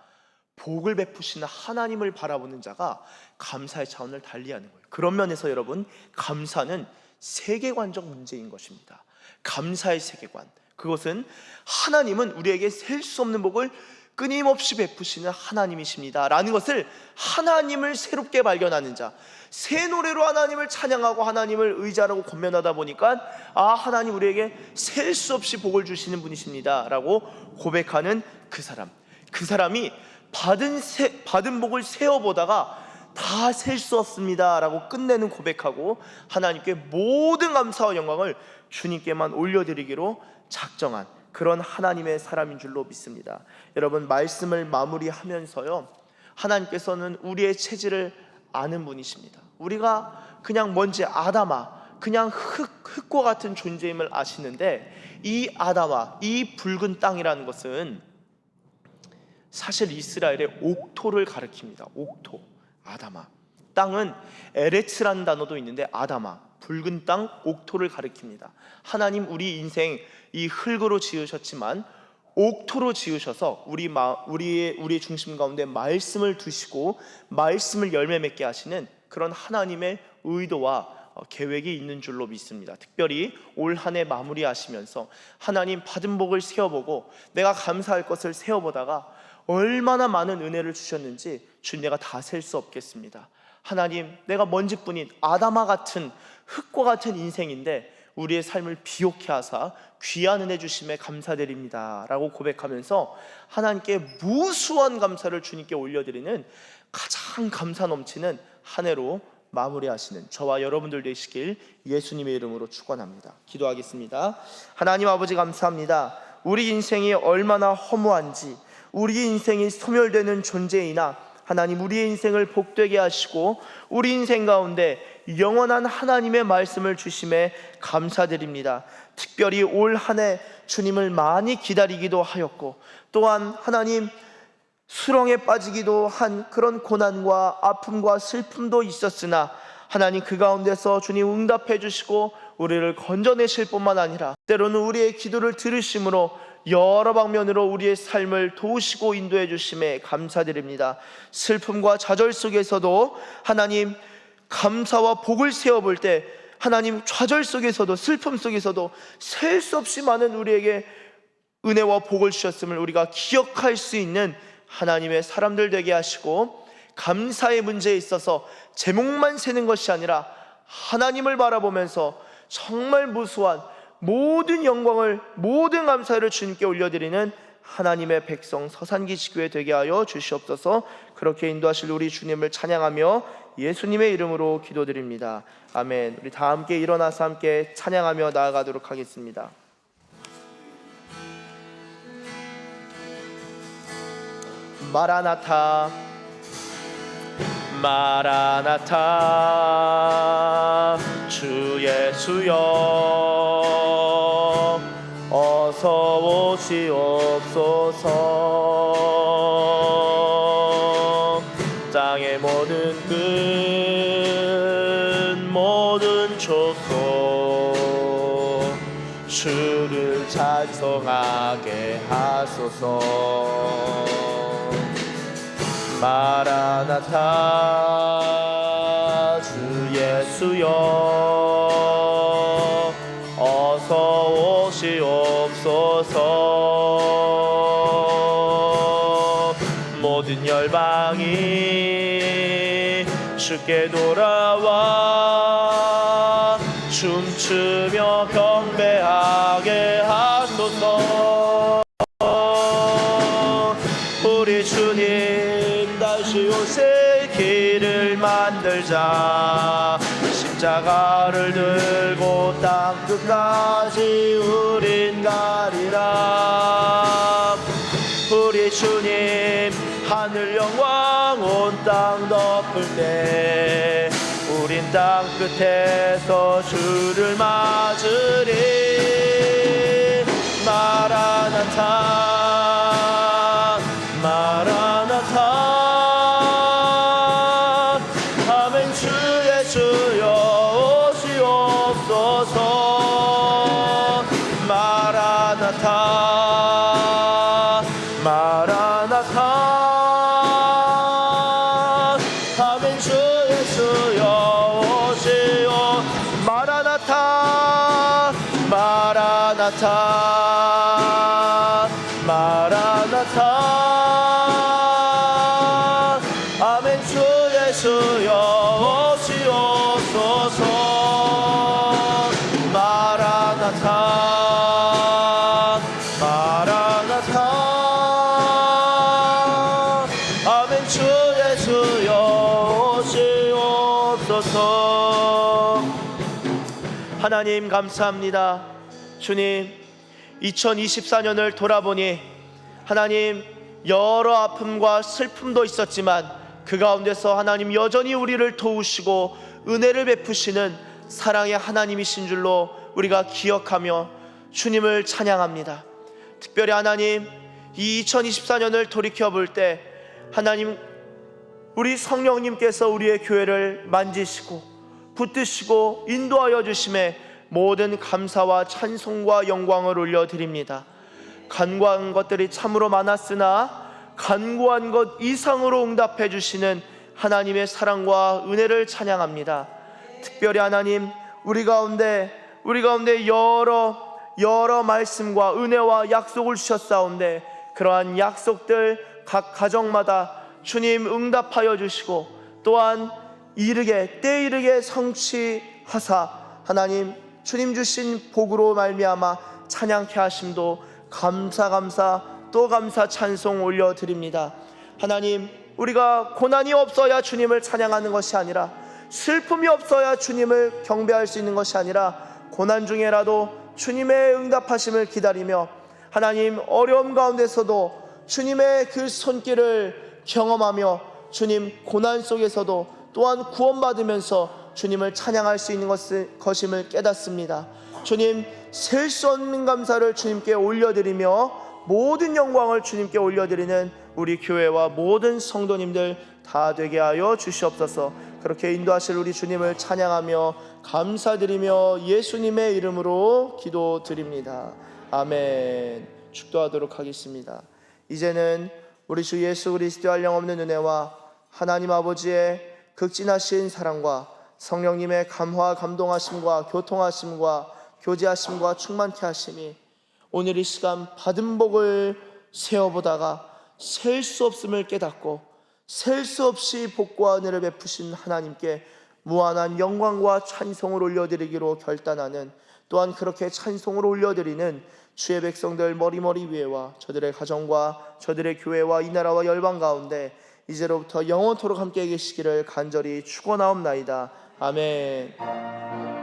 복을 베푸시는 하나님을 바라보는 자가 감사의 차원을 달리하는 거예요. 그런 면에서 여러분, 감사는 세계관적 문제인 것입니다. 감사의 세계관, 그것은 하나님은 우리에게 셀 수 없는 복을 끊임없이 베푸시는 하나님이십니다 라는 것을, 하나님을 새롭게 발견하는 자, 새 노래로 하나님을 찬양하고 하나님을 의지하라고 권면하다 보니까 아, 하나님 우리에게 셀 수 없이 복을 주시는 분이십니다 라고 고백하는 그 사람이 받은 복을 세어보다가 다 셀 수 없습니다 라고 끝내는 고백하고 하나님께 모든 감사와 영광을 주님께만 올려드리기로 작정한 그런 하나님의 사람인 줄로 믿습니다. 여러분, 말씀을 마무리하면서요, 하나님께서는 우리의 체질을 아는 분이십니다. 우리가 그냥 먼지 아담아, 그냥 흙과 같은 존재임을 아시는데, 이 아담아, 이 붉은 땅이라는 것은 사실 이스라엘의 옥토를 가리킵니다. 옥토, 아담아. 땅은 에레츠라는 단어도 있는데 아담아, 붉은 땅, 옥토를 가리킵니다. 하나님 우리 인생 이 흙으로 지으셨지만 옥토로 지으셔서 우리의 중심 가운데 말씀을 두시고 말씀을 열매 맺게 하시는 그런 하나님의 의도와 계획이 있는 줄로 믿습니다. 특별히 올 한 해 마무리하시면서 하나님 받은 복을 세어보고 내가 감사할 것을 세어보다가 얼마나 많은 은혜를 주셨는지 주님, 내가 다 셀 수 없겠습니다. 하나님, 내가 먼지뿐인 아담아 같은 흙과 같은 인생인데 우리의 삶을 비옥케 하사 귀한 은혜 주심에 감사드립니다 라고 고백하면서 하나님께 무수한 감사를 주님께 올려드리는 가장 감사 넘치는 한 해로 마무리하시는 저와 여러분들 되시길 예수님의 이름으로 축원합니다. 기도하겠습니다. 하나님 아버지, 감사합니다. 우리 인생이 얼마나 허무한지, 우리 인생이 소멸되는 존재이나 하나님, 우리의 인생을 복되게 하시고 우리 인생 가운데 영원한 하나님의 말씀을 주심에 감사드립니다. 특별히 올 한 해 주님을 많이 기다리기도 하였고, 또한 하나님 수렁에 빠지기도 한 그런 고난과 아픔과 슬픔도 있었으나 하나님 그 가운데서 주님 응답해 주시고 우리를 건져내실 뿐만 아니라 때로는 우리의 기도를 들으심으로 여러 방면으로 우리의 삶을 도우시고 인도해 주심에 감사드립니다. 슬픔과 좌절 속에서도 하나님 감사와 복을 세어볼 때 하나님 좌절 속에서도 슬픔 속에서도 셀 수 없이 많은 우리에게 은혜와 복을 주셨음을 우리가 기억할 수 있는 하나님의 사람들 되게 하시고, 감사의 문제에 있어서 제목만 세는 것이 아니라 하나님을 바라보면서 정말 무수한 모든 영광을, 모든 감사를 주님께 올려드리는 하나님의 백성 서산기 지교회 되게 하여 주시옵소서. 그렇게 인도하실 우리 주님을 찬양하며 예수님의 이름으로 기도드립니다. 아멘. 우리 다 함께 일어나서 함께 찬양하며 나아가도록 하겠습니다. 마라나타 마라나타 주 예수여 어서 오시옵소서. 땅의 모든 끝 모든 족속 주를 찬송하게 하소서. 마라나타 주 예수여 어서 오시옵소서. 모든 열방이 주께 돌아와 춤추며 경배하게 하소서. 우리 주님 다시 오실 길을 만들자. 십자가를 들고 땅 끝까지 우린 가리라. 우리 주님 하늘 영광 온 땅 덮을 때 우린 땅 끝에서 주를 맞으리. 마라나타 마라나타 아멘. 주 예수여 오시옵소서. 마라나타 마라나타 아멘. 주 예수여 오시오. 마라나타 마라나타 마라나타 아멘. 주 예수여 오시옵소서. 마라나타 마라나타 아멘. 주 예수여 오시옵소서. 하나님 감사합니다. 주님, 2024년을 돌아보니 하나님 여러 아픔과 슬픔도 있었지만 그 가운데서 하나님 여전히 우리를 도우시고 은혜를 베푸시는 사랑의 하나님이신 줄로 우리가 기억하며 주님을 찬양합니다. 특별히 하나님 이 2024년을 돌이켜 볼 때 하나님 우리 성령님께서 우리의 교회를 만지시고 붙드시고 인도하여 주심에 모든 감사와 찬송과 영광을 올려드립니다. 간구한 것들이 참으로 많았으나 간구한 것 이상으로 응답해 주시는 하나님의 사랑과 은혜를 찬양합니다. 특별히 하나님 우리 가운데 여러 말씀과 은혜와 약속을 주셨사온데 그러한 약속들 각 가정마다 주님 응답하여 주시고 또한 때 이르게 성취하사 하나님 주님 주신 복으로 말미암아 찬양케 하심도 감사 또 감사 찬송 올려드립니다. 하나님 우리가 고난이 없어야 주님을 찬양하는 것이 아니라 슬픔이 없어야 주님을 경배할 수 있는 것이 아니라 고난 중에라도 주님의 응답하심을 기다리며 하나님 어려움 가운데서도 주님의 그 손길을 경험하며 주님 고난 속에서도 또한 구원받으면서 주님을 찬양할 수 있는 것임을 깨닫습니다. 주님 셀 수 없는 감사를 주님께 올려드리며 모든 영광을 주님께 올려드리는 우리 교회와 모든 성도님들 다 되게 하여 주시옵소서. 그렇게 인도하실 우리 주님을 찬양하며 감사드리며 예수님의 이름으로 기도드립니다. 아멘. 축도하도록 하겠습니다. 이제는 우리 주 예수 그리스도의 영없는 은혜와 하나님 아버지의 극진하신 사랑과 성령님의 감화 감동하심과 교통하심과 교제하심과 충만케 하심이 오늘 이 시간 받은 복을 세어보다가 셀 수 없음을 깨닫고 셀 수 없이 복과 은혜를 베푸신 하나님께 무한한 영광과 찬송을 올려드리기로 결단하는 또한 그렇게 찬송을 올려드리는 주의 백성들 머리머리 위에와 저들의 가정과 저들의 교회와 이 나라와 열방 가운데 이제로부터 영원토록 함께 계시기를 간절히 축원하옵나이다. 아멘.